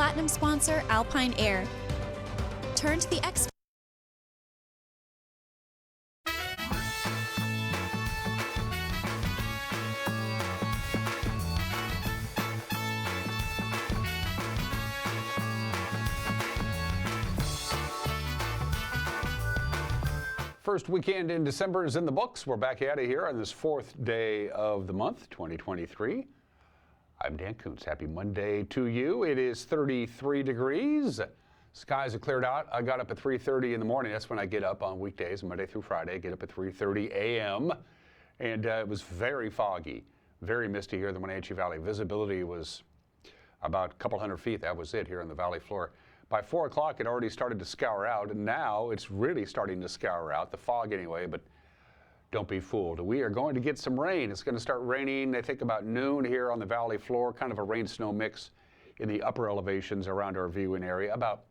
Platinum sponsor Alpine Air. Turn to the X. First weekend in December is in the books. We're back at it here on this fourth day of the month, 2023. I'm Dan Kuntz. Happy Monday to you. It is 33 degrees. Skies are cleared out. I got up at 3:30 in the morning. That's when I get up on weekdays, Monday through Friday. I get up at 3:30 a.m. And it was very foggy, very misty here in the Wenatchee Valley. Visibility was about a couple hundred feet. That was it here on the valley floor. By 4 o'clock, it already started to scour out, and now it's really starting to scour out, the fog anyway, but don't be fooled. We are going to get some rain. It's going to start raining, I think, about noon here on the valley floor, kind of a rain-snow mix in the upper elevations around our viewing area. About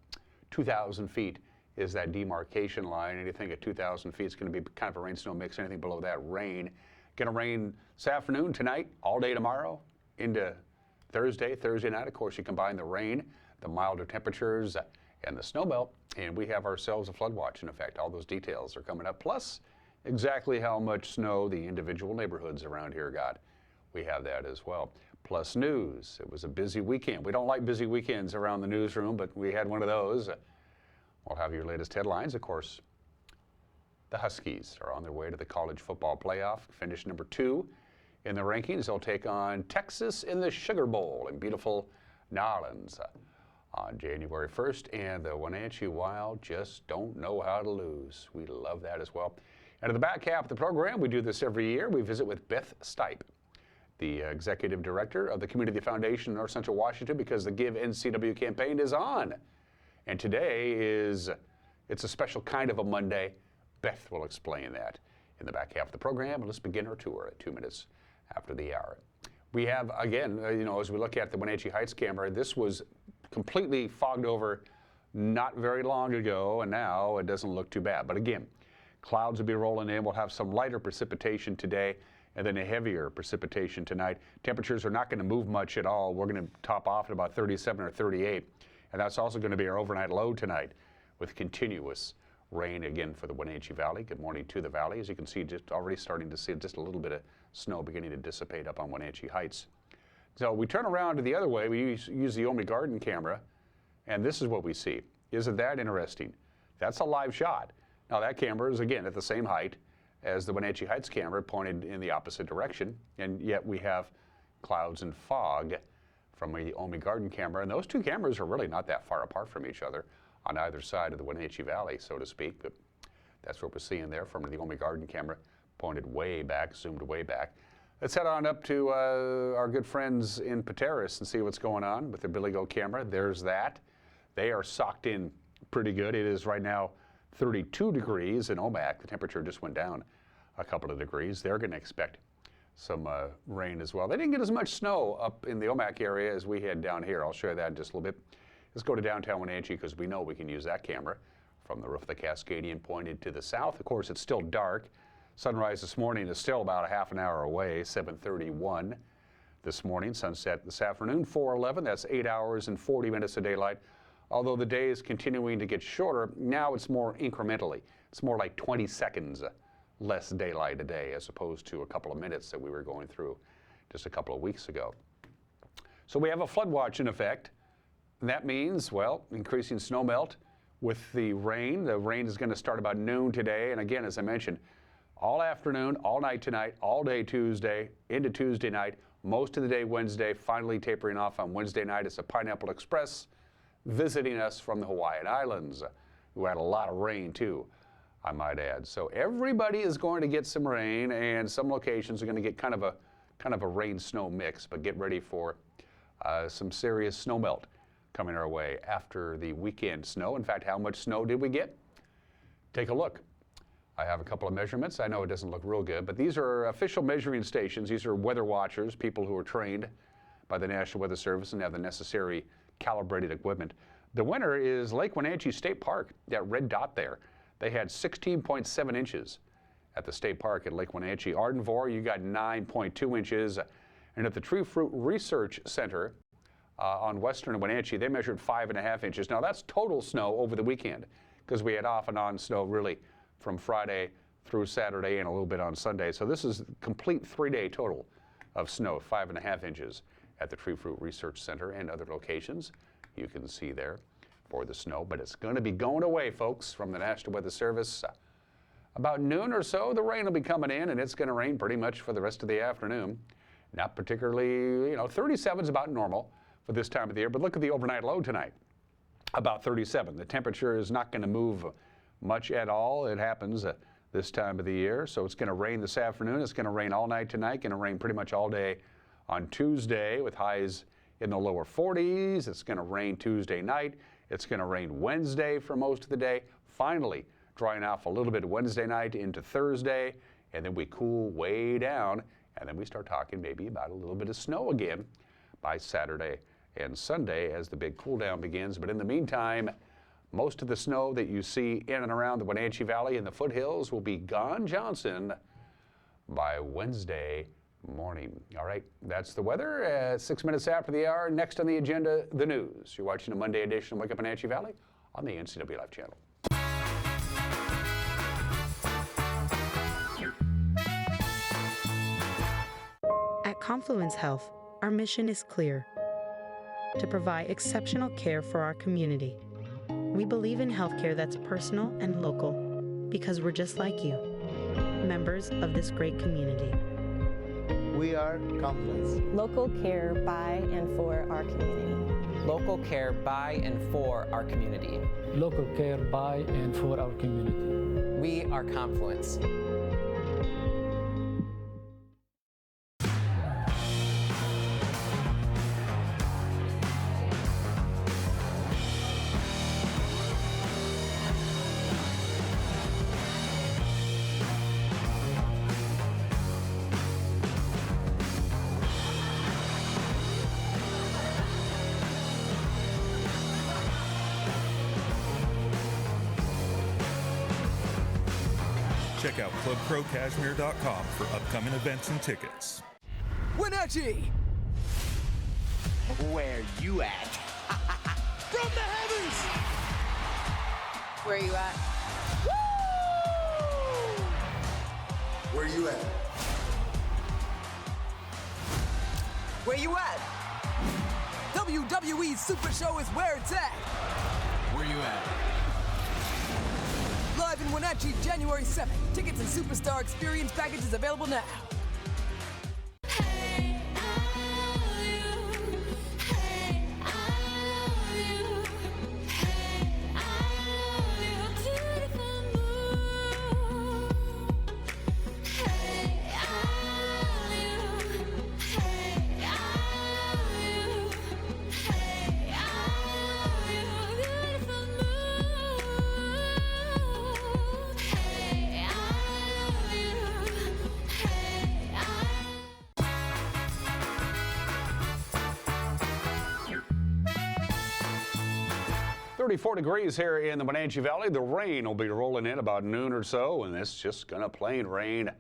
2,000 feet is that demarcation line. Anything at 2,000 feet is going to be kind of a rain-snow mix. Anything below that, rain. Going to rain this afternoon, tonight, all day tomorrow, into Thursday night. Of course, you combine the rain, the milder temperatures, and the snow melt, and we have ourselves a flood watch in effect. All those details are coming up, plus exactly how much snow the individual neighborhoods around here got. We have that as well. Plus news. It was a busy weekend. We don't like busy weekends around the newsroom, but we had one of those. We'll have your latest headlines. Of course, the Huskies are on their way to the college football playoff, finished number 2 in the rankings. They'll take on Texas in the Sugar Bowl in beautiful New Orleans on January 1st, and the Wenatchee Wild just don't know how to lose. We love that as well. And in the back half of the program, we do this every year. We visit with Beth Stipe, the executive director of the Community Foundation in North Central Washington, because the Give NCW campaign is on. And today it's a special kind of a Monday. Beth will explain that in the back half of the program. Let's begin our tour at 2 minutes after the hour. We have, again, as we look at the Wenatchee Heights camera, this was completely fogged over not very long ago, and now it doesn't look too bad. But again, clouds will be rolling in. We'll have some lighter precipitation today and then a heavier precipitation tonight. Temperatures are not going to move much at all. We're going to top off at about 37 or 38, and that's also going to be our overnight low tonight with continuous rain again for the Wenatchee Valley. Good morning to the valley. As you can see, just already starting to see just a little bit of snow beginning to dissipate up on Wenatchee Heights. So we turn around to the other way. We use the Omi Garden camera, and this is what we see. Isn't that interesting? That's a live shot. Now that camera is, again, at the same height as the Wenatchee Heights camera, pointed in the opposite direction, and yet we have clouds and fog from the Omi Garden camera, and those two cameras are really not that far apart from each other on either side of the Wenatchee Valley, so to speak. But that's what we're seeing there from the Omi Garden camera, pointed way back, zoomed way back. Let's head on up to our good friends in Pateros and see what's going on with the Billy Goat camera. There's that. They are socked in pretty good. It is right now 32 degrees in Omak. The temperature just went down a couple of degrees. They're going to expect some rain as well. They didn't get as much snow up in the Omak area as we had down here. I'll show you that in just a little bit. Let's go to downtown Wenatchee because we know we can use that camera from the roof of the Cascadian pointed to the south. Of course, it's still dark. Sunrise this morning is still about a half an hour away, 7:31 this morning. Sunset this afternoon, 4:11. That's 8 hours and 40 minutes of daylight. Although the day is continuing to get shorter, now it's more incrementally. It's more like 20 seconds less daylight a day as opposed to a couple of minutes that we were going through just a couple of weeks ago. So we have a flood watch in effect. And that means, well, increasing snow melt with the rain. The rain is going to start about noon today. And again, as I mentioned, all afternoon, all night tonight, all day Tuesday, into Tuesday night, most of the day Wednesday, finally tapering off on Wednesday night. It's a Pineapple Express visiting us from the Hawaiian Islands, who had a lot of rain too, I might add. So everybody is going to get some rain, and some locations are going to get kind of a rain-snow mix, but get ready for some serious snow melt coming our way after the weekend snow. In fact, how much snow did we get? Take a look. I have a couple of measurements. I know it doesn't look real good, but these are official measuring stations. These are weather watchers, people who are trained by the National Weather Service and have the necessary calibrated equipment. The winner is Lake Wenatchee State Park, that red dot there. They had 16.7 inches at the state park at Lake Wenatchee. Ardenvor, you got 9.2 inches. And at the Tree Fruit Research Center on western Wenatchee, they measured 5.5 inches. Now that's total snow over the weekend because we had off and on snow really from Friday through Saturday and a little bit on Sunday. So this is complete 3-day total of snow, 5.5 inches at the Tree Fruit Research Center and other locations. You can see there for the snow, but it's going to be going away, folks, from the National Weather Service. About noon or so, the rain will be coming in, and it's going to rain pretty much for the rest of the afternoon. Not particularly, 37 is about normal for this time of the year, but look at the overnight low tonight, about 37. The temperature is not going to move much at all. It happens this time of the year, so it's going to rain this afternoon. It's going to rain all night tonight, going to rain pretty much all day on Tuesday with highs in the lower 40s. It's going to rain Tuesday night. It's going to rain Wednesday for most of the day. Finally, drying off a little bit Wednesday night into Thursday, and then we cool way down, and then we start talking maybe about a little bit of snow again by Saturday and Sunday as the big cool down begins. But in the meantime, most of the snow that you see in and around the Wenatchee Valley and the foothills will be gone Johnson by Wednesday morning. All right, that's the weather at 6 minutes after the hour. Next on the agenda, the news. You're watching a Monday edition of Wake Up Wenatchee Valley on the NCW Live channel. At Confluence Health, our mission is clear: to provide exceptional care for our community. We believe in healthcare that's personal and local because we're just like you, members of this great community. We are Confluence. Local care by and for our community. Local care by and for our community. Local care by and for our community. We are Confluence. Check out ClubCrowCashmere.com for upcoming events and tickets. Wenatchee! Where you at? From the heavens! Where are you at? Woo! Where you at? Where you at? WWE Super Show is where it's at. Where you at? Live in Wenatchee, January 7th. Tickets and Superstar Experience packages available now. Thirty-four degrees here in the Wenatchee Valley. The rain will be rolling in about noon or so, and it's just going to plain rain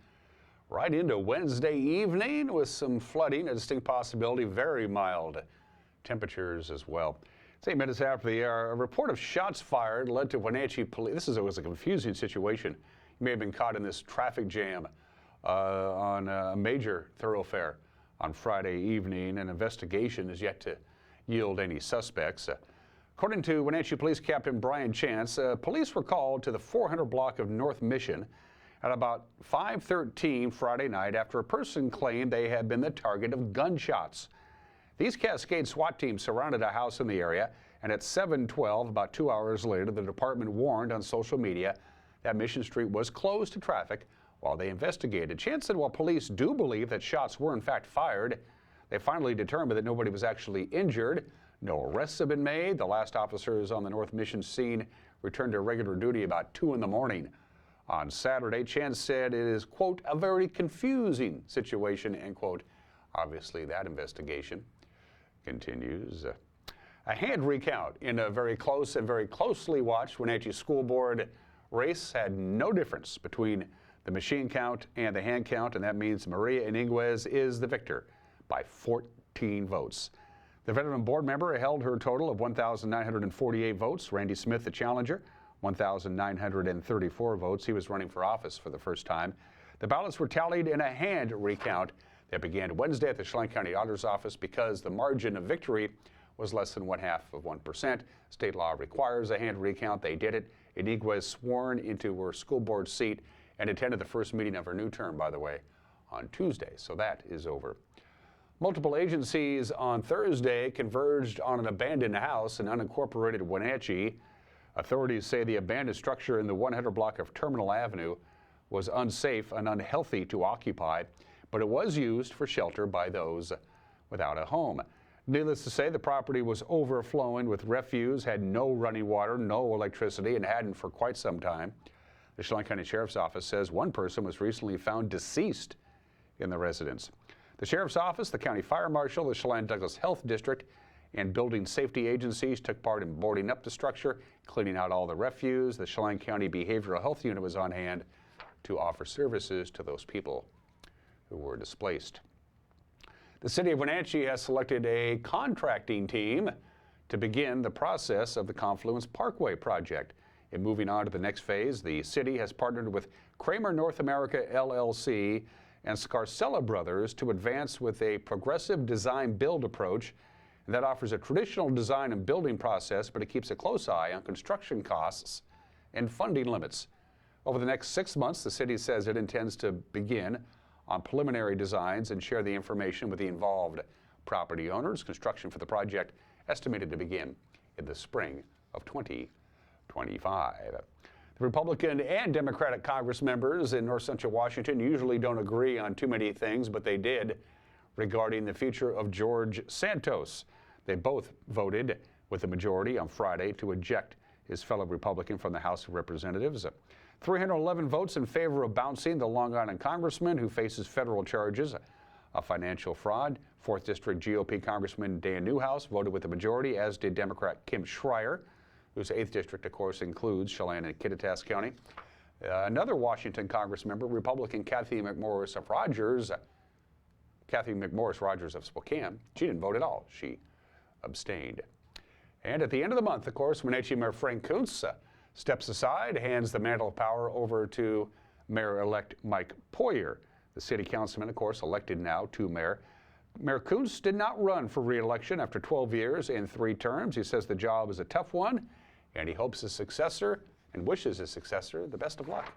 right into Wednesday evening with some flooding, a distinct possibility, very mild temperatures as well. It's 8 minutes after the hour. A report of shots fired led to Wenatchee police. This was a confusing situation. You may have been caught in this traffic jam on a major thoroughfare on Friday evening. An investigation is yet to yield any suspects. According to Wenatchee Police Captain Brian Chance, police were called to the 400 block of North Mission at about 5:13 Friday night after a person claimed they had been the target of gunshots. These Cascade SWAT teams surrounded a house in the area, and at 7:12, about 2 hours later, the department warned on social media that Mission Street was closed to traffic while they investigated. Chance said while police do believe that shots were in fact fired, they finally determined that nobody was actually injured. No arrests have been made. The last officers on the North Mission scene returned to regular duty about 2 in the morning. On Saturday, Chance said it is, quote, a very confusing situation, end quote. Obviously, that investigation continues. A hand recount in a very close and very closely watched Wenatchee School Board race had no difference between the machine count and the hand count, and that means Maria Iniguez is the victor by 14 votes. The veteran board member held her total of 1,948 votes. Randy Smith, the challenger, 1,934 votes. He was running for office for the first time. The ballots were tallied in a hand recount that began Wednesday at the Chelan County Auditor's Office because the margin of victory was less than 0.5%. State law requires a hand recount. They did it. Inigua was sworn into her school board seat and attended the first meeting of her new term, by the way, on Tuesday. So that is over. Multiple agencies on Thursday converged on an abandoned house in unincorporated Wenatchee. Authorities say the abandoned structure in the 100 block of Terminal Avenue was unsafe and unhealthy to occupy, but it was used for shelter by those without a home. Needless to say, the property was overflowing with refuse, had no running water, no electricity, and hadn't for quite some time. The Chelan County Sheriff's Office says one person was recently found deceased in the residence. The Sheriff's Office, the County Fire Marshal, the Chelan Douglas Health District, and building safety agencies took part in boarding up the structure, cleaning out all the refuse. The Chelan County Behavioral Health Unit was on hand to offer services to those people who were displaced. The City of Wenatchee has selected a contracting team to begin the process of the Confluence Parkway project. In moving on to the next phase, the city has partnered with Kramer North America LLC and Scarcella Brothers to advance with a progressive design-build approach that offers a traditional design and building process, but it keeps a close eye on construction costs and funding limits. Over the next 6 months, the city says it intends to begin on preliminary designs and share the information with the involved property owners. Construction for the project estimated to begin in the spring of 2025. The Republican and Democratic Congress members in North Central Washington usually don't agree on too many things, but they did regarding the future of George Santos. They both voted with the majority on Friday to eject his fellow Republican from the House of Representatives. 311 votes in favor of bouncing the Long Island congressman who faces federal charges of financial fraud. 4th District GOP Congressman Dan Newhouse voted with the majority, as did Democrat Kim Schreier, whose 8th District, of course, includes Chelan and Kittitas County. Another Washington Congress member, Republican Kathy McMorris Rogers of Spokane, she didn't vote at all. She abstained. And at the end of the month, of course, Wenatchee Mayor Frank Kuntz steps aside, hands the mantle of power over to Mayor-elect Mike Poyer. The city councilman, of course, elected now to mayor. Mayor Kuntz did not run for re-election after 12 years and 3 terms. He says the job is a tough one, and he hopes his successor and wishes his successor the best of luck.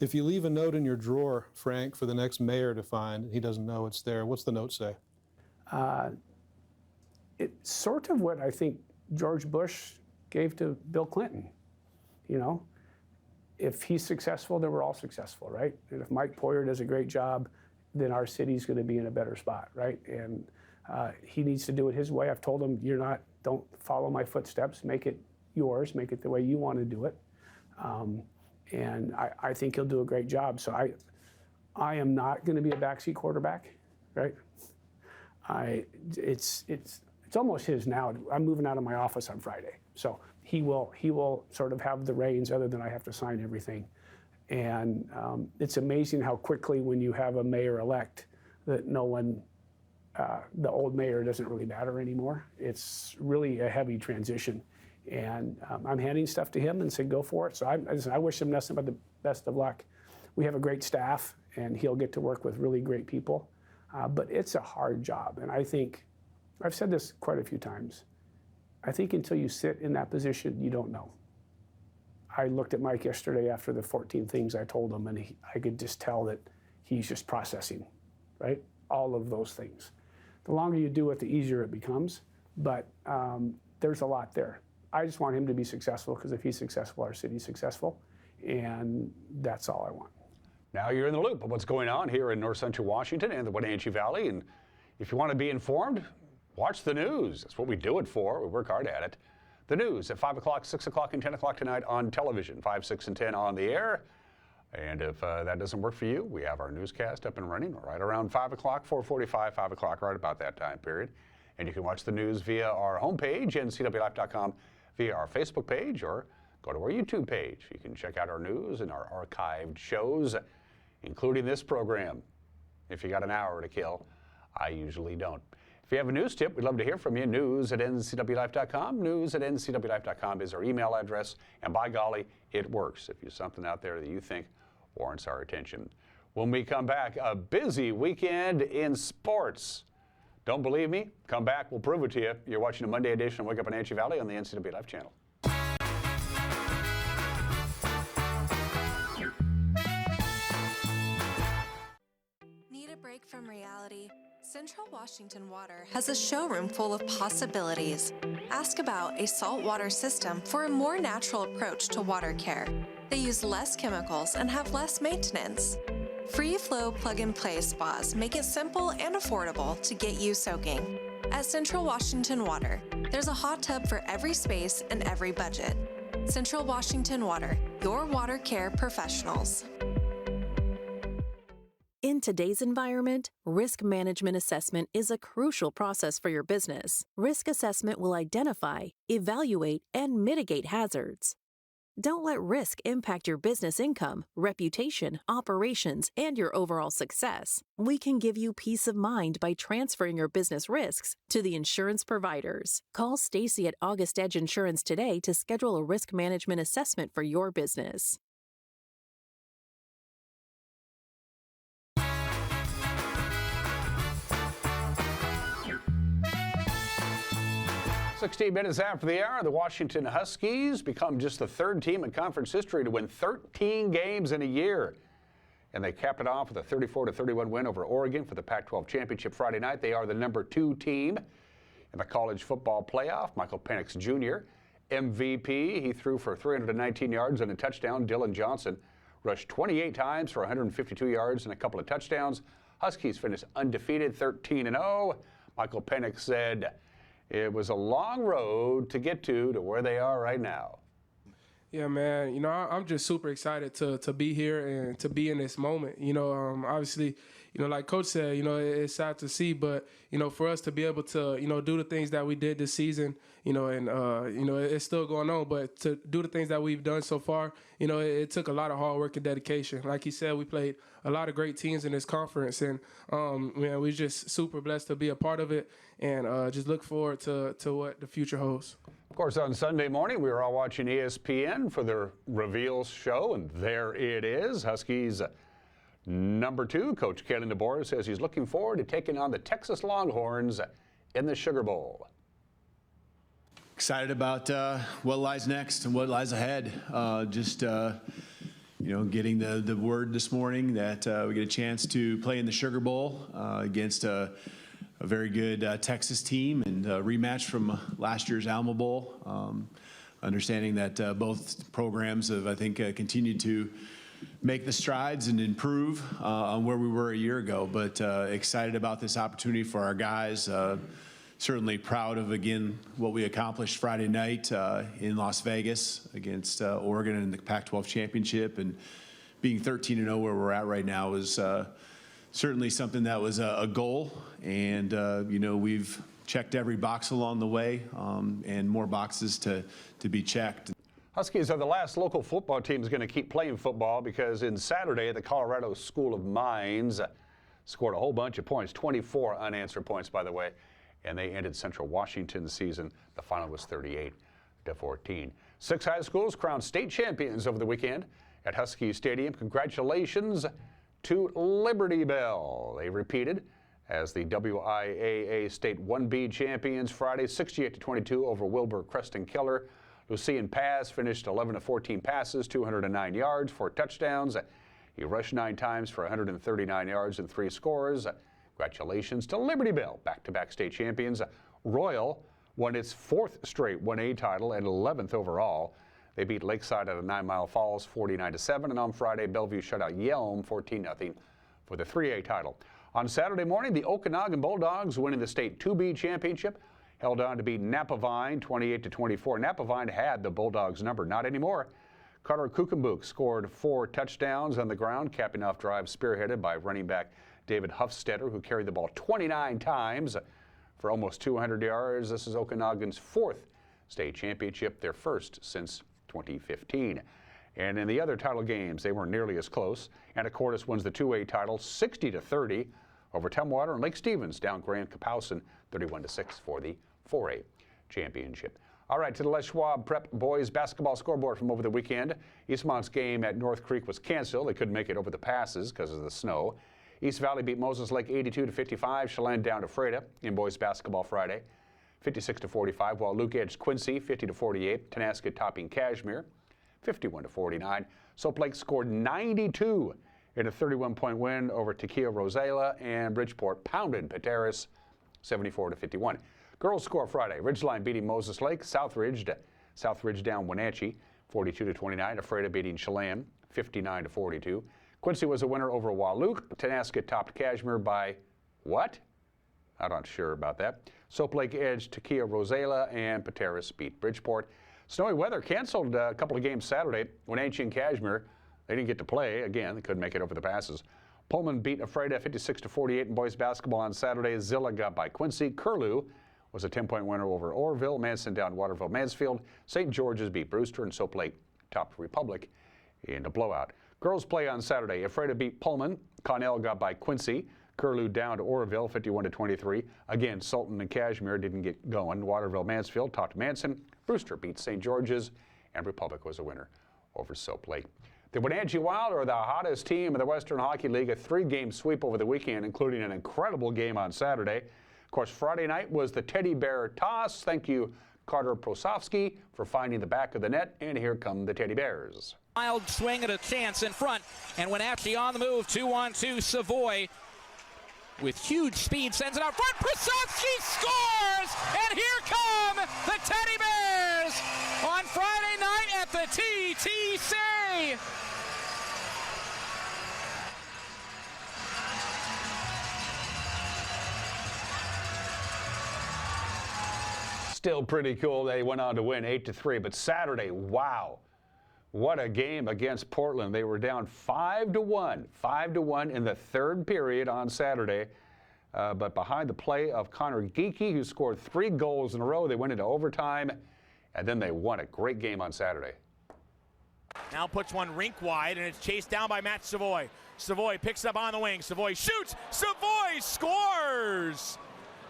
If you leave a note in your drawer, Frank, for the next mayor to find, he doesn't know it's there, what's the note say? It's sort of what I think George Bush gave to Bill Clinton. You know, if he's successful, then we're all successful, right? And if Mike Poyer does a great job, then our city's going to be in a better spot, right? And he needs to do it his way. I've told him, don't follow my footsteps, make it yours, make it the way you want to do it. And I think he'll do a great job. So I am not going to be a backseat quarterback, right? It's almost his now. I'm moving out of my office on Friday, so he will sort of have the reins, other than I have to sign everything. And it's amazing how quickly, when you have a mayor-elect, that the old mayor doesn't really matter anymore. It's really a heavy transition. And I'm handing stuff to him and said, go for it. So I wish him nothing but the best of luck. We have a great staff, and he'll get to work with really great people. But it's a hard job. And I think, I've said this quite a few times, I think until you sit in that position, you don't know. I looked at Mike yesterday after the 14 things I told him, and I could just tell that he's just processing, right? All of those things. The longer you do it, the easier it becomes, but there's a lot there. I just want him to be successful, because if he's successful, our city's successful, and that's all I want. Now you're in the loop of what's going on here in North Central Washington and the Wenatchee Valley, and if you want to be informed, watch the news. That's what we do it for. We work hard at it. The news at 5 o'clock, 6 o'clock, and 10 o'clock tonight on television. 5, 6, and 10 on the air. And if that doesn't work for you, we have our newscast up and running right around 5 o'clock, 4:45, 5 o'clock, right about that time period. And you can watch the news via our homepage, ncwlife.com, via our Facebook page, or go to our YouTube page. You can check out our news and our archived shows, including this program. If you got an hour to kill, I usually don't. If you have a news tip, we'd love to hear from you. News@ncwlife.com. News@ncwlife.com is our email address. And by golly, it works if there's something out there that you think warrants our attention. When we come back, a busy weekend in sports. Don't believe me? Come back. We'll prove it to you. You're watching a Monday edition of Wake Up in Wenatchee Valley on the NCW Life channel. Need a break from reality? Central Washington Water has a showroom full of possibilities. Ask about a saltwater system for a more natural approach to water care. They use less chemicals and have less maintenance. Free flow plug-and-play spas make it simple and affordable to get you soaking. At Central Washington Water, there's a hot tub for every space and every budget. Central Washington Water, your water care professionals. In today's environment, risk management assessment is a crucial process for your business. Risk assessment will identify, evaluate, and mitigate hazards. Don't let risk impact your business income, reputation, operations, and your overall success. We can give you peace of mind by transferring your business risks to the insurance providers. Call Stacy at August Edge Insurance today to schedule a risk management assessment for your business. 16 minutes after the hour, the Washington Huskies become just the third team in conference history to win 13 games in a year. And they capped it off with a 34-31 win over Oregon for the Pac-12 championship Friday night. They are the #2 team in the college football playoff. Michael Penix Jr., MVP. He threw for 319 yards and a touchdown. Dylan Johnson rushed 28 times for 152 yards and a couple of touchdowns. Huskies finished undefeated, 13-0. Michael Penix said, "It was a long road to get to where they are right now." Yeah, man. You know, I'm just super excited to be here and to be in this moment. You know, obviously, you know, like Coach said, you know, it's sad to see, but, you know, for us to be able to, you know, do the things that we did this season, you know, and, you know, it's still going on, but to do the things that we've done so far, you know, it took a lot of hard work and dedication. Like he said, we played a lot of great teams in this conference, and, man, we're just super blessed to be a part of it, and just look forward to what the future holds. Of course, on Sunday morning, we were all watching ESPN for the reveals show, and there it is. Huskies #2, Coach Kelly DeBoer says he's looking forward to taking on the Texas Longhorns in the Sugar Bowl. Excited about what lies next and what lies ahead. You know, getting the word this morning that we get a chance to play in the Sugar Bowl against a very good Texas team, and a rematch from last year's Alamo Bowl. Understanding that both programs have, I think, continued to make the strides and improve on where we were a year ago. But excited about this opportunity for our guys. Certainly proud of, again, what we accomplished Friday night in Las Vegas against Oregon in the Pac-12 championship, and being 13-0 where we're at right now is certainly something that was a goal, and you know, we've checked every box along the way, and more boxes to be checked. Huskies are the last local football team that's going to keep playing football, because in Saturday, the Colorado School of Mines scored a whole bunch of points, 24 unanswered points, by the way, and they ended Central Washington's season. The final was 38-14. 6 high schools crowned state champions over the weekend at Husky Stadium. Congratulations to Liberty Bell. They repeated as the WIAA State 1B champions Friday, 68-22 over Wilbur Creston Keller. Lucian Paz finished 11-14 passes, 209 yards, 4 touchdowns. He rushed 9 times for 139 yards and 3 scores. Congratulations to Liberty Bell, back-to-back state champions. Royal won its 4th straight 1A title and 11th overall. They beat Lakeside out of 9 Mile Falls 49-7, and on Friday, Bellevue shut out Yelm 14-0 for the 3A title. On Saturday morning, the Okanagan Bulldogs winning the state 2B championship, held on to beat Napavine 28-24. Napavine had the Bulldogs number, not anymore. Carter Kukenbook scored 4 touchdowns on the ground, capping off drives spearheaded by running back David Huffstetter, who carried the ball 29 times for almost 200 yards. This is Okanagan's 4th state championship, their first since 2015. And in the other title games, they weren't nearly as close. Anacortes wins the 2A title 60-30 over Tumwater, and Lake Stevens down Grand Kapowsin 31-6 for the 4A championship. All right, to the Les Schwab Prep boys basketball scoreboard from over the weekend. Eastmont's game at North Creek was canceled. They couldn't make it over the passes because of the snow. East Valley beat Moses Lake 82-55. Chelan down to Freda in boys basketball Friday, 56-45, while Luke edged Quincy 50-48. Tenasket topping Kashmir 51-49. Soap Lake scored 92 in a 31-point win over Tequila Rosella, and Bridgeport pounded Pateras 74-51. Girls score Friday. Ridgeline beating Moses Lake. Southridge down Wenatchee 42-29. Ephrata beating Chelan 59-42. Quincy was a winner over Wahluke. Tenasket topped Kashmir by what? I'm not sure about that. Soap Lake edged Tequila Rosella, and Pateras beat Bridgeport. Snowy weather canceled a couple of games Saturday. Wenatchee and Kashmir, they didn't get to play. Again, they couldn't make it over the passes. Pullman beat Ephrata 56-48 in boys basketball on Saturday. Zilla got by Quincy. Curlew was a 10-point winner over Orville. Manson down Waterville Mansfield. St. George's beat Brewster, and Soap Lake topped Republic in a blowout. Girls play on Saturday. Ephrata beat Pullman. Connell got by Quincy. Curlew down to Orville 51-23. Again, Sultan and Kashmir didn't get going. Waterville Mansfield topped Manson. Brewster beat St. George's, and Republic was a winner over Soap Lake. The Wenatchee Wild are the hottest team in the Western Hockey League. A 3-game sweep over the weekend, including an incredible game on Saturday. Of course, Friday night was the Teddy Bear toss. Thank you, Carter Prosofsky, for finding the back of the net, and here come the Teddy Bears. Wild swing at a chance in front, and Wenatchee on the move, 2-on-2, Savoy with huge speed sends it out front. Prosofsky scores, and here come the Teddy Bears on Friday night at the TTC. Still pretty cool. They went on to win 8-3, but Saturday, wow. What a game against Portland. They were down 5-1 in the third period on Saturday. But behind the play of Connor Geekie, who scored 3 goals in a row, they went into overtime, and then they won a great game on Saturday. Now puts one rink wide, and it's chased down by Matt Savoy. Savoy picks up on the wing. Savoy shoots. Savoy scores!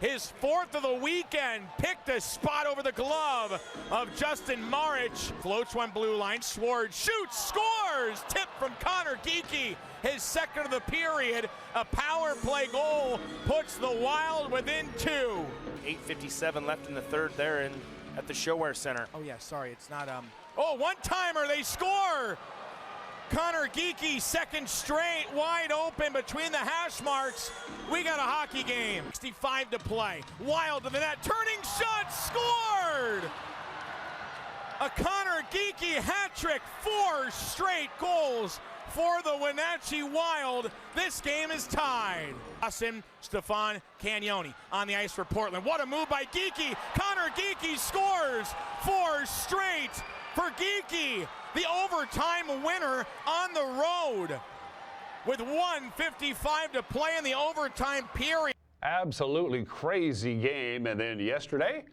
His 4th of the weekend, picked a spot over the glove of Justin Marich. Floats one blue line, Swartz shoots, scores! Tip from Connor Geekie, his 2nd of the period. A power play goal puts the Wild within 2. 8:57 left in the third there at the ShoWare Center. Oh yeah, sorry, it's not, Oh, one-timer, they score! Connor Geekie, 2nd straight, wide open between the hash marks. We got a hockey game. 65 to play. Wild to the net, turning shot, scored! A Connor Geekie hat trick, 4 straight goals for the Wenatchee Wild. This game is tied. Stefan Cagnoni on the ice for Portland. What a move by Geekie. Connor Geekie scores 4 straight for Geekie. The overtime winner on the road with 1:55 to play in the overtime period. Absolutely crazy game. And then yesterday,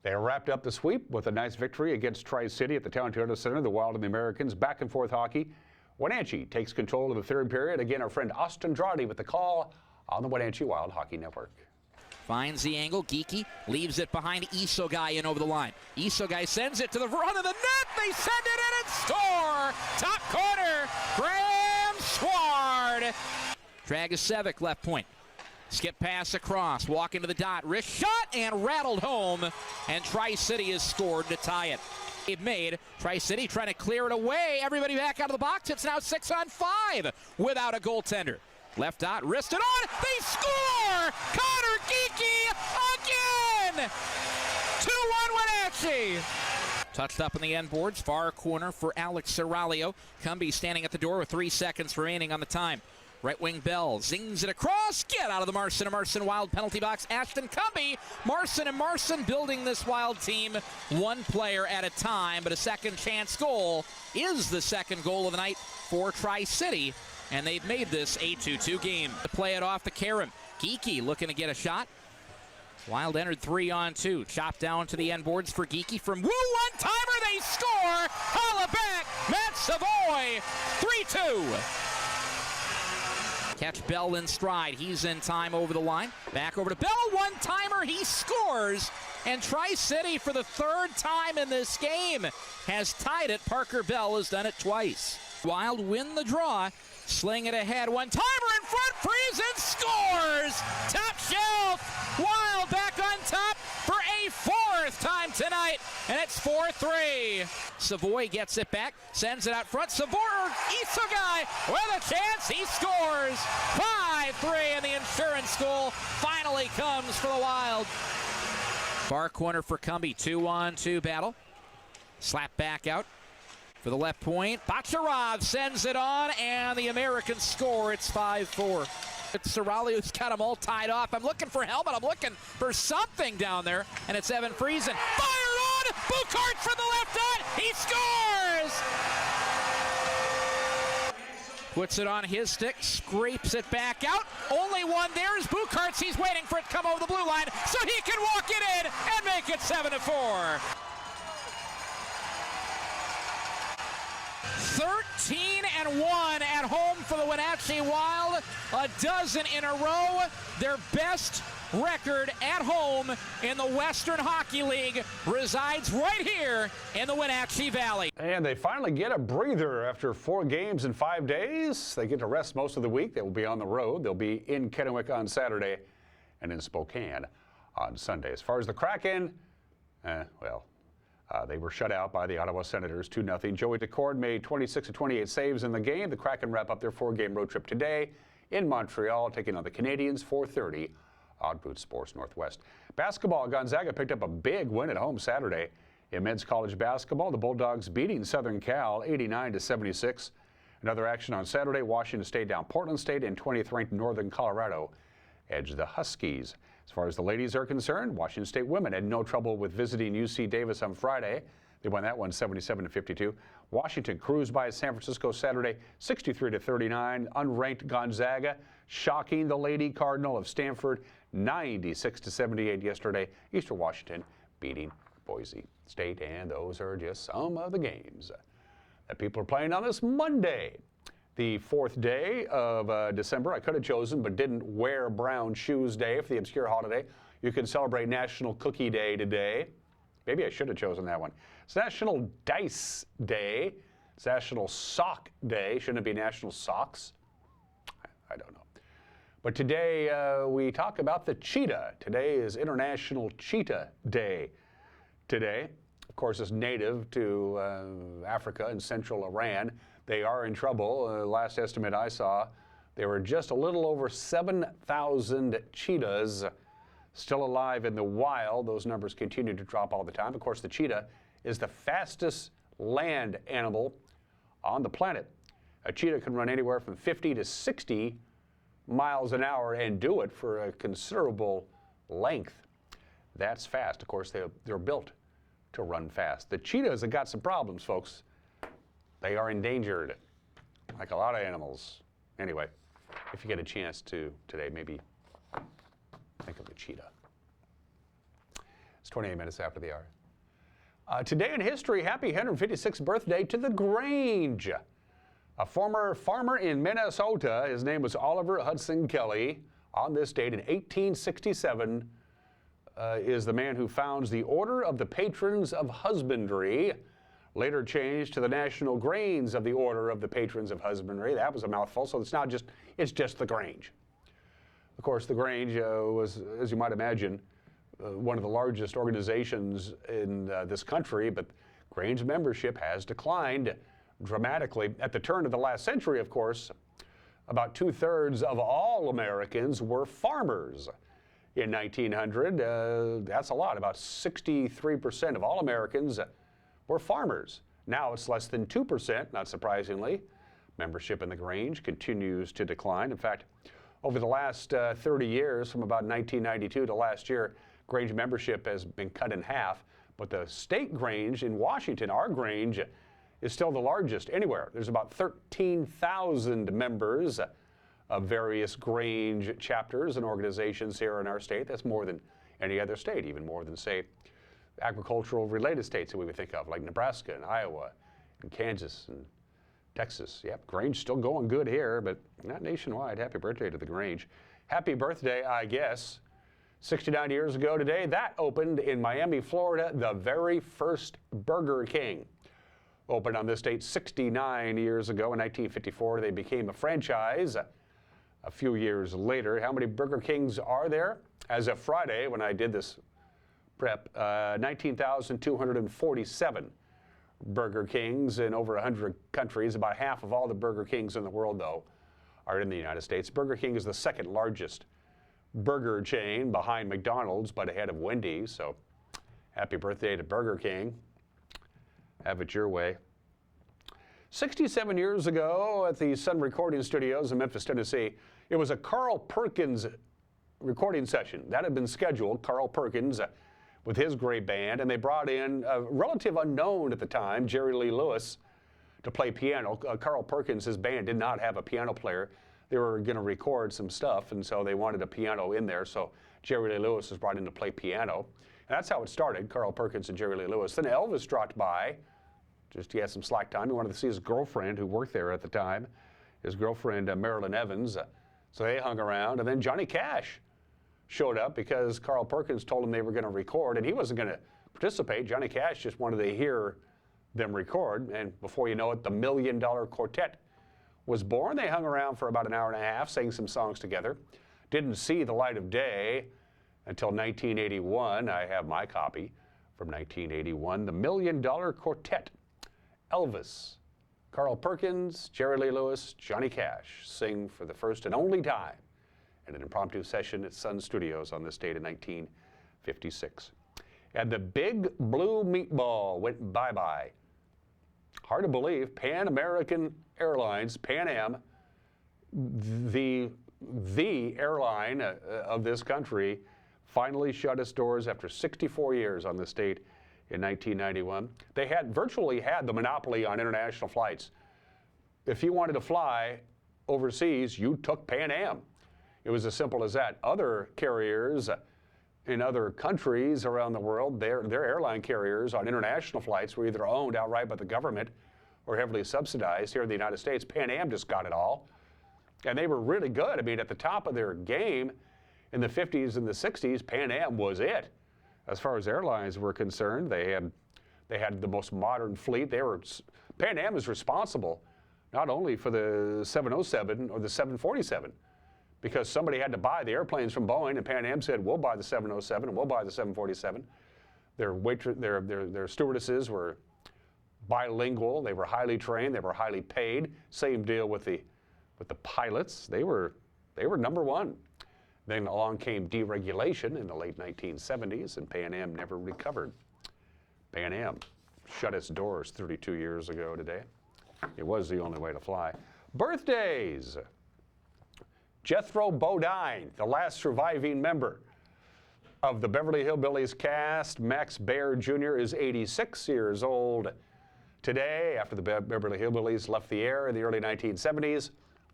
they wrapped up the sweep with a nice victory against Tri-City at the Town Toyota Center. The Wild and the Americans, back and forth hockey. Wenatchee takes control of the third period. Again, our friend Austin Drady with the call on the Wenatchee Wild Hockey Network. Finds the angle. Geekie leaves it behind Isogai in over the line. Isogai sends it to the front of the net. They send it in and score. Top corner. Graham Sward. Dragicevic left point. Skip pass across. Walk into the dot. Wrist shot and rattled home. And Tri-City has scored to tie it. They've made Tri-City trying to clear it away. Everybody back out of the box. It's now 6-on-5 without a goaltender. Left dot, wristed on, they score! Connor Geekie again! 2-1 Wenatchee! Touched up in the end boards, far corner for Alex Serralio. Cumby standing at the door with 3 seconds remaining on the time. Right wing Bell zings it across. Get out of the Marson and Marson Wild penalty box. Ashton Cumby. Marson and Marson building this Wild team one player at a time, but a second chance goal is the second goal of the night for Tri-City. And they've made this a 2-2 game. To play it off the Karam. Geekie looking to get a shot. Wild entered 3-on-2. Chopped down to the end boards for Geekie from Woo. One-timer, they score! Holla back, Matt Savoy, 3-2. Catch Bell in stride. He's in time over the line. Back over to Bell. One-timer. He scores. And Tri-City, for the third time in this game, has tied it. Parker Bell has done it twice. Wild win the draw. Sling it ahead. One-timer in front. Friesen scores. Top shelf. Wild back on top for a fourth time tonight. And it's 4-3. Savoy gets it back. Sends it out front. Savoy, Isogai with a chance. He scores. 5-3. And the insurance goal finally comes for the Wild. Far corner for Cumbie. 2-on-2 battle. Slap back out for the left point. Bacharov sends it on, and the Americans score. It's 5-4. It's Soralio's got them all tied off. I'm looking for helmet. I'm looking for something down there, and it's Evan Friesen. Fired on! Buchart from the left side. He scores! Puts it on his stick, scrapes it back out. Only one there is Buchart. He's waiting for it to come over the blue line so he can walk it in and make it 7-4. 13-1 at home for the Wenatchee Wild. A dozen in a row. Their best record at home in the Western Hockey League resides right here in the Wenatchee Valley. And they finally get a breather after 4 games in 5 days. They get to rest most of the week. They will be on the road. They'll be in Kennewick on Saturday and in Spokane on Sunday. As far as the Kraken, they were shut out by the Ottawa Senators 2-0. Joey Decord made 26 of 28 saves in the game. The Kraken wrap up their 4-game road trip today in Montreal, taking on the Canadiens, 4:30 on Boot Sports Northwest. Basketball, Gonzaga picked up a big win at home Saturday. In men's college basketball, the Bulldogs beating Southern Cal 89-76. Another action on Saturday, Washington State down Portland State, and 20th-ranked Northern Colorado edged the Huskies. As far as the ladies are concerned, Washington State women had no trouble with visiting UC Davis on Friday. They won that one 77-52. Washington cruised by San Francisco Saturday 63-39. Unranked Gonzaga shocking the Lady Cardinal of Stanford 96-78 yesterday. Eastern Washington beating Boise State, and those are just some of the games that people are playing on this Monday. The 4th day of December. I could have chosen, but didn't wear brown shoes day for the obscure holiday. You can celebrate National Cookie Day today. Maybe I should have chosen that one. It's National Dice Day. It's National Sock Day. Shouldn't it be National Socks? I don't know. But today we talk about the cheetah. Today is International Cheetah Day. Today, of course, is native to Africa and central Iran. They are in trouble. Last estimate I saw, there were just a little over 7,000 cheetahs still alive in the wild. Those numbers continue to drop all the time. Of course, the cheetah is the fastest land animal on the planet. A cheetah can run anywhere from 50 to 60 miles an hour and do it for a considerable length. That's fast. Of course, they're built to run fast. The cheetahs have got some problems, folks. They are endangered, like a lot of animals. Anyway, if you get a chance to today, maybe think of the cheetah. It's 28 minutes after the hour. Today in history, happy 156th birthday to the Grange. A former farmer in Minnesota, his name was Oliver Hudson Kelly. On this date in 1867 is the man who founds the Order of the Patrons of Husbandry, later changed to the National Grange of the Order of the Patrons of Husbandry. That was a mouthful, so it's just the Grange. Of course, the Grange was, as you might imagine, one of the largest organizations in this country, but Grange membership has declined dramatically. At the turn of the last century, of course, about 2/3 of all Americans were farmers. In 1900, that's a lot. About 63% of all Americans were farmers. Now it's less than 2%, not surprisingly. Membership in the Grange continues to decline. In fact, over the last 30 years, from about 1992 to last year, Grange membership has been cut in half. But the state Grange in Washington, our Grange, is still the largest anywhere. There's about 13,000 members of various Grange chapters and organizations here in our state. That's more than any other state, even more than, say, agricultural related states that we would think of, like Nebraska and Iowa and Kansas and Texas. Yep, Grange still going good here, but not nationwide. Happy birthday to the Grange. Happy birthday, I guess. 69 years ago today, that opened in Miami, Florida, the very first Burger King. Opened on this date 69 years ago in 1954. They became a franchise a few years later. How many Burger Kings are there? As of Friday, when I did this prep, 19,247 Burger Kings in over 100 countries. About half of all the Burger Kings in the world, though, are in the United States. Burger King is the second largest burger chain behind McDonald's, but ahead of Wendy's. So happy birthday to Burger King. Have it your way. 67 years ago at the Sun Recording Studios in Memphis, Tennessee, it was a Carl Perkins recording session. That had been scheduled, Carl Perkins with his great band, and they brought in a relative unknown at the time, Jerry Lee Lewis, to play piano. Carl Perkins, his band, did not have a piano player. They were going to record some stuff, and so they wanted a piano in there, so Jerry Lee Lewis was brought in to play piano. And that's how it started, Carl Perkins and Jerry Lee Lewis. Then Elvis dropped by, just he had some slack time. He wanted to see his girlfriend, who worked there at the time, his girlfriend, Marilyn Evans. So they hung around, and then Johnny Cash showed up because Carl Perkins told him they were going to record, and he wasn't going to participate. Johnny Cash just wanted to hear them record, and before you know it, the $1 Million Quartet was born. They hung around for about an hour and a half, sang some songs together. Didn't see the light of day until 1981. I have my copy from 1981, the $1 Million Quartet. Elvis, Carl Perkins, Jerry Lee Lewis, Johnny Cash sing for the first and only time in an impromptu session at Sun Studios on this date in 1956. And the Big Blue Meatball went bye-bye. Hard to believe, Pan American Airlines, Pan Am, the airline of this country, finally shut its doors after 64 years on this date in 1991. They virtually had the monopoly on international flights. If you wanted to fly overseas, you took Pan Am. It was as simple as that. Other carriers in other countries around the world, their airline carriers on international flights were either owned outright by the government or heavily subsidized. Here in the United States, Pan Am just got it all. And they were really good. I mean, at the top of their game in the 50s and the 60s, Pan Am was it. As far as airlines were concerned, they had the most modern fleet. Pan Am is responsible not only for the 707 or the 747, because somebody had to buy the airplanes from Boeing, and Pan Am said, we'll buy the 707 and we'll buy the 747. Their stewardesses were bilingual. They were highly trained. They were highly paid. Same deal with the pilots. They were number one. Then along came deregulation in the late 1970s, and Pan Am never recovered. Pan Am shut its doors 32 years ago today. It was the only way to fly. Birthdays. Jethro Bodine, the last surviving member of the Beverly Hillbillies cast. Max Baer Jr. is 86 years old today. After the Beverly Hillbillies left the air in the early 1970s,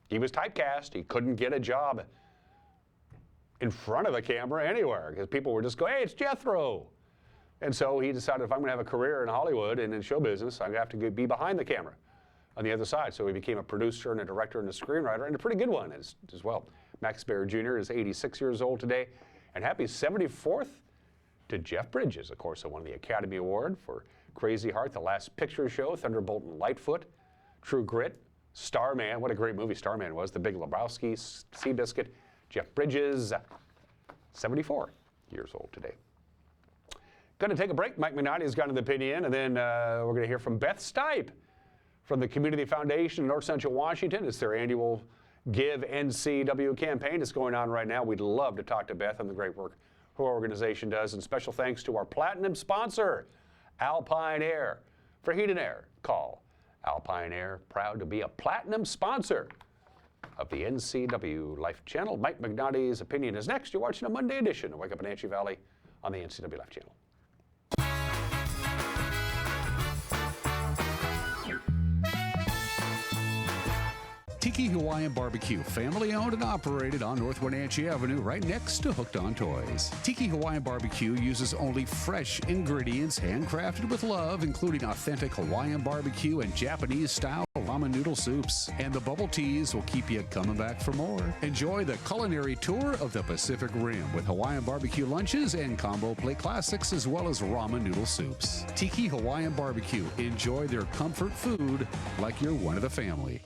he was typecast. He couldn't get a job in front of the camera anywhere because people were just going, hey, it's Jethro. And so he decided, if I'm going to have a career in Hollywood and in show business, I'm going to have to be behind the camera on the other side. So he became a producer and a director and a screenwriter, and a pretty good one as well. Max Baer Jr. is 86 years old today. And happy 74th to Jeff Bridges, of course, who won the Academy Award for Crazy Heart, The Last Picture Show, Thunderbolt and Lightfoot, True Grit, Starman. What a great movie Starman was. The Big Lebowski, Seabiscuit. Jeff Bridges, 74 years old today. Going to take a break. Mike Mignotti has got an opinion, and then we're going to hear from Beth Stipe from the Community Foundation in North Central Washington. It's their annual Give NCW campaign. It's going on right now. We'd love to talk to Beth and the great work her organization does. And special thanks to our platinum sponsor, Alpine Air. For heat and air, call Alpine Air. Proud to be a platinum sponsor of the NCW Life Channel. Mike Mignotti's opinion is next. You're watching a Monday edition of Wake Up Wenatchee Valley on the NCW Life Channel. Tiki Hawaiian Barbecue, family owned and operated on North Wenatchee Avenue, right next to Hooked on Toys. Tiki Hawaiian Barbecue uses only fresh ingredients handcrafted with love, including authentic Hawaiian barbecue and Japanese-style ramen noodle soups, and the bubble teas will keep you coming back for more. Enjoy the culinary tour of the Pacific Rim with Hawaiian barbecue lunches and combo plate classics, as well as ramen noodle soups. Tiki Hawaiian Barbecue. Enjoy their comfort food like you're one of the family.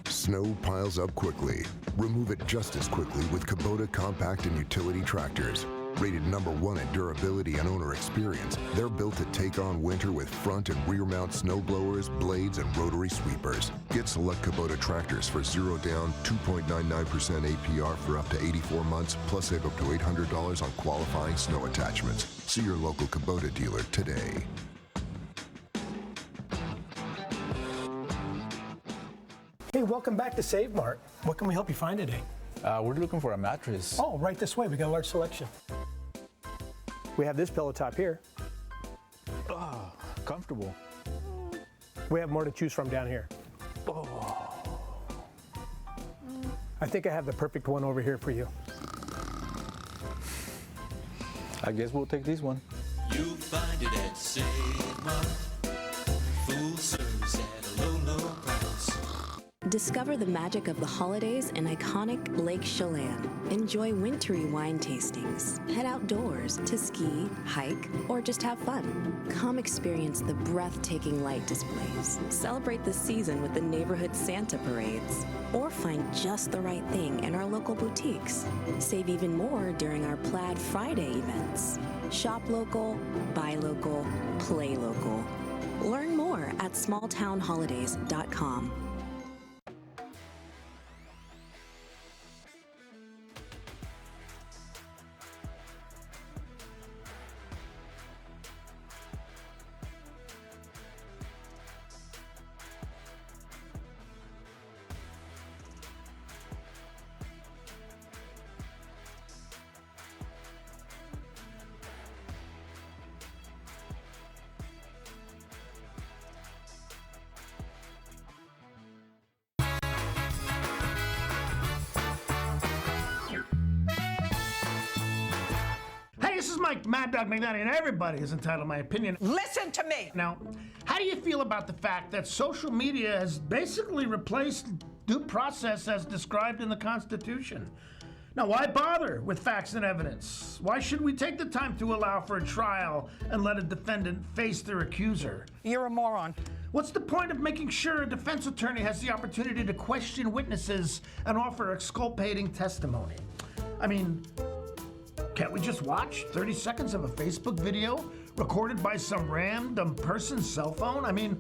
Snow piles up quickly. Remove it just as quickly with Kubota compact and utility tractors. Rated #1 in durability and owner experience, they're built to take on winter with front and rear mount snow blowers, blades, and rotary sweepers. Get select Kubota tractors for 0 down, 2.99% APR for up to 84 months, plus save up to $800 on qualifying snow attachments. See your local Kubota dealer today. Hey, welcome back to Save Mart. What can we help you find today? We're looking for a mattress. Oh, right this way. We got a large selection. We have this pillow top here. Oh, comfortable. We have more to choose from down here. Oh. I think I have the perfect one over here for you. I guess we'll take this one. You'll find it at Save Mart. Full service at a low, low price. Discover the magic of the holidays in iconic Lake Chelan. Enjoy wintry wine tastings. Head outdoors to ski, hike, or just have fun. Come experience the breathtaking light displays. Celebrate the season with the neighborhood Santa parades. Or find just the right thing in our local boutiques. Save even more during our Plaid Friday events. Shop local, buy local, play local. Learn more at smalltownholidays.com. This is Mike Mad Dog McNally, and everybody is entitled to my opinion. Listen to me! Now, how do you feel about the fact that social media has basically replaced due process as described in the Constitution? Now, why bother with facts and evidence? Why should we take the time to allow for a trial and let a defendant face their accuser? You're a moron. What's the point of making sure a defense attorney has the opportunity to question witnesses and offer exculpating testimony? I mean, can't we just watch 30 seconds of a Facebook video recorded by some random person's cell phone? I mean,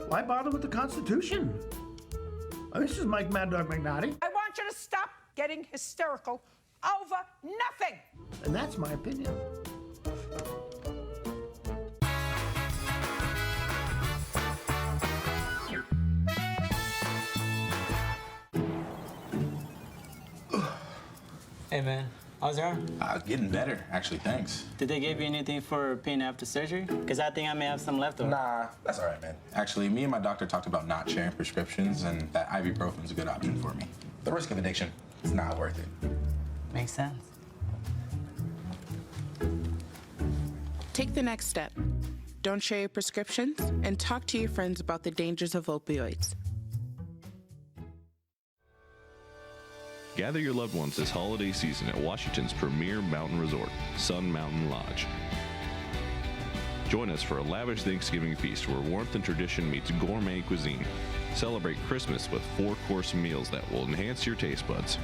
why bother with the Constitution? This is Mike Mad Dog McNally. I want you to stop getting hysterical over nothing. And that's my opinion. Hey man, how's your arm? Getting better, actually, thanks. Did they give you anything for pain after surgery? Because I think I may have some left over. Nah, that's all right, man. Actually, me and my doctor talked about not sharing prescriptions, and that ibuprofen's a good option for me. The risk of addiction is not worth it. Makes sense. Take the next step. Don't share your prescriptions and talk to your friends about the dangers of opioids. Gather your loved ones this holiday season at Washington's premier mountain resort, Sun Mountain Lodge. Join us for a lavish Thanksgiving feast where warmth and tradition meets gourmet cuisine. Celebrate Christmas with 4-course meals that will enhance your taste buds.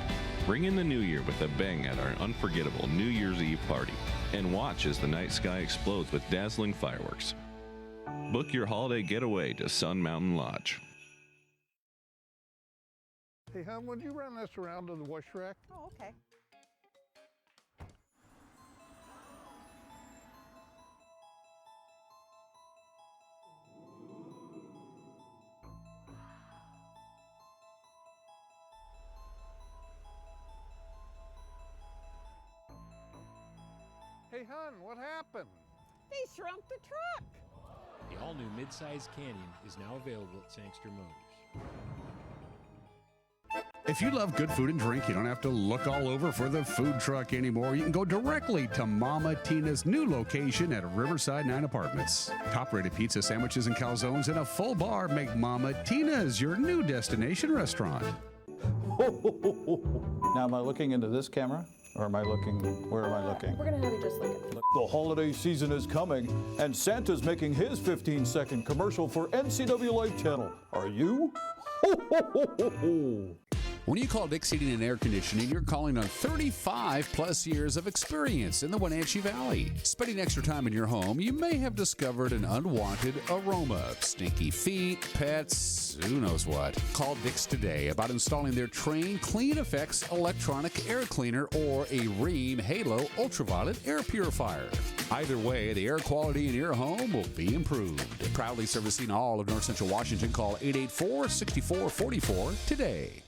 Bring in the new year with a bang at our unforgettable New Year's Eve party. And watch as the night sky explodes with dazzling fireworks. Book your holiday getaway to Sun Mountain Lodge. Hey, hon, would you run this around to the wash rack? Oh, okay. Hey, hon, what happened? They shrunk the truck. The all-new midsize Canyon is now available at Sangster Motors. If you love good food and drink, you don't have to look all over for the food truck anymore. You can go directly to Mama Tina's new location at Riverside 9 Apartments. Top-rated pizza, sandwiches, and calzones in a full bar make Mama Tina's your new destination restaurant. Now, am I looking into this camera? Or am I looking, where am I looking? We're gonna have you just look at it. The holiday season is coming, and Santa's making his 15-second commercial for NCW Life Channel. Are you? When you call Dick's Heating and Air Conditioning, you're calling on 35-plus years of experience in the Wenatchee Valley. Spending extra time in your home, you may have discovered an unwanted aroma. Stinky feet, pets, who knows what. Call Dick's today about installing their Train Clean Effects electronic air cleaner or a Rheem Halo ultraviolet air purifier. Either way, the air quality in your home will be improved. Proudly servicing all of North Central Washington, call 884-6444 today.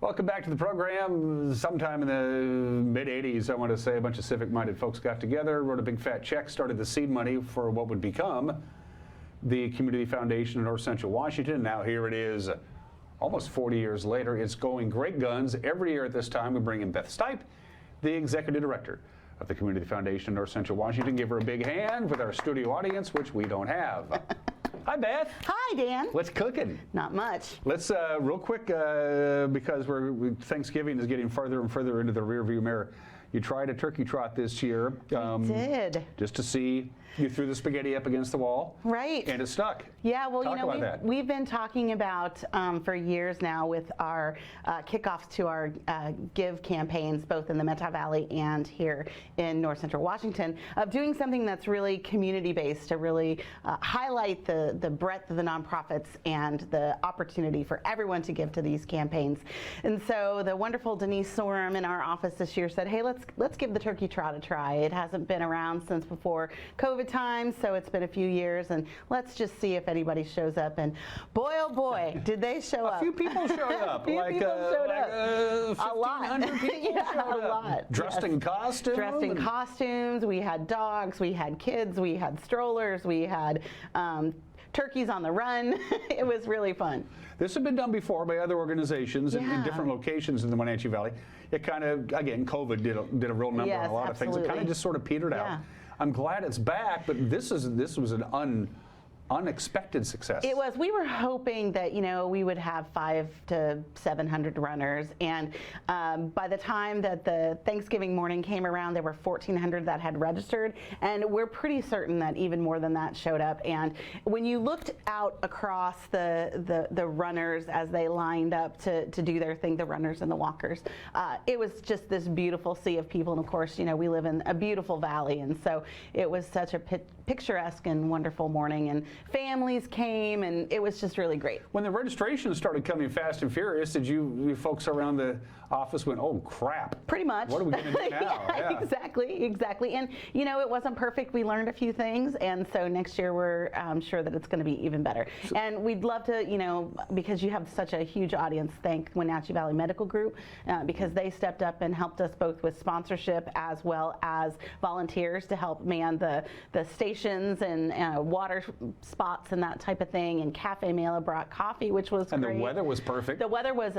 Welcome back to the program. Sometime in the mid-'80s, I want to say, a bunch of civic-minded folks got together, wrote a big fat check, started the seed money for what would become the Community Foundation of North Central Washington. Now here it is, almost 40 years later. It's going great guns. Every year at this time, we bring in Beth Stipe, the Executive Director of the Community Foundation of North Central Washington. Give her a big hand with our studio audience, which we don't have. Hi, Beth. Hi, Dan. What's cooking? Not much. Let's, real quick, because Thanksgiving is getting further and further into the rearview mirror. You tried a turkey trot this year. I did. Just to see, you threw the spaghetti up against the wall. Right. And it stuck. Yeah, well, Talk about we've been talking about for years now with our kickoffs to our Give campaigns, both in the Metro Valley and here in North Central Washington, of doing something that's really community-based to really highlight the breadth of the nonprofits and the opportunity for everyone to give to these campaigns. And so the wonderful Denise Sorum in our office this year said, hey, let's give the turkey trot a try. It hasn't been around since before COVID times, so it's been a few years, and let's just see if anybody shows up. And boy, oh boy, did they show up. A few people showed up. A few people showed up. 1,500 people yeah, showed a up. lot. Dressed in costumes. Dressed in costumes. We had dogs, we had kids, we had strollers, we had turkeys on the run. It was really fun. This had been done before by other organizations in different locations in the Wenatchee Valley. It kind of, again, COVID did a real number on a lot of things. It kind of just sort of petered out. I'm glad it's back, but this was an unexpected success. It was. We were hoping that, we would have 500 to 700 runners, and by the time that the Thanksgiving morning came around, there were 1,400 that had registered, and we're pretty certain that even more than that showed up. And when you looked out across the runners as they lined up to do their thing, the runners and the walkers, it was just this beautiful sea of people. And of course, we live in a beautiful valley, and so it was such a picturesque and wonderful morning, and families came, and it was just really great. When the registration started coming fast and furious, did you folks around the office went, oh crap? Pretty much. What are we going to do now? Yeah. Exactly. And it wasn't perfect. We learned a few things, and so next year we're sure that it's going to be even better. And we'd love to, because you have such a huge audience, thank Wenatchee Valley Medical Group, because they stepped up and helped us both with sponsorship as well as volunteers to help man the stations and water spots and that type of thing. And Cafe Mela brought coffee, which was great. And the weather was perfect. The weather was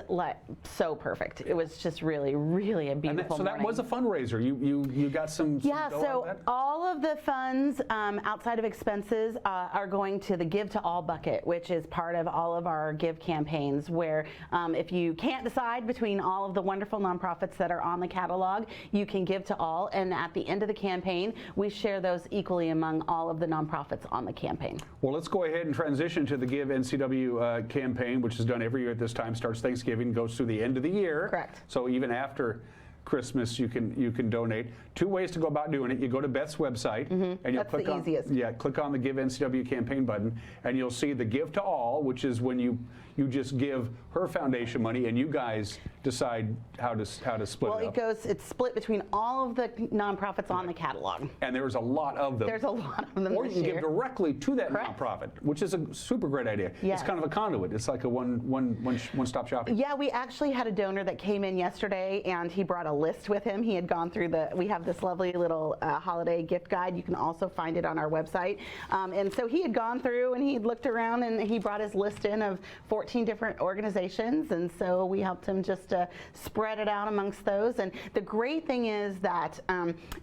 so perfect. It was just really, really a beautiful morning. So that was a fundraiser. You got some so all of the funds outside of expenses are going to the Give to All bucket, which is part of all of our Give campaigns, where if you can't decide between all of the wonderful nonprofits that are on the catalog, you can give to all, and at the end of the campaign, we share those equally among all of the nonprofits on the campaign. Well, let's go ahead and transition to the Give NCW campaign, which is done every year at this time, starts Thanksgiving, goes through the end of the year. Correct. So even after Christmas, you can donate. Two ways to go about doing it. You go to Beth's website, and you'll click on easiest. click on the Give NCW campaign button, and you'll see the Give to All, which is when you you just give her foundation money, and you guys decide how to split well, it up. It's split between all of the nonprofits on the catalog. And there's a lot of them. There's a lot of them Or you this can year. give directly to that nonprofit, which is a super great idea. Yes. It's kind of a conduit. It's like a one-stop shopping. Yeah, we actually had a donor that came in yesterday, and he brought a list with him. He had gone through we have this lovely little holiday gift guide. You can also find it on our website. And so he had gone through and he had looked around and he brought his list in of 14 different organizations, and so we helped him just spread it out amongst those. And the great thing is that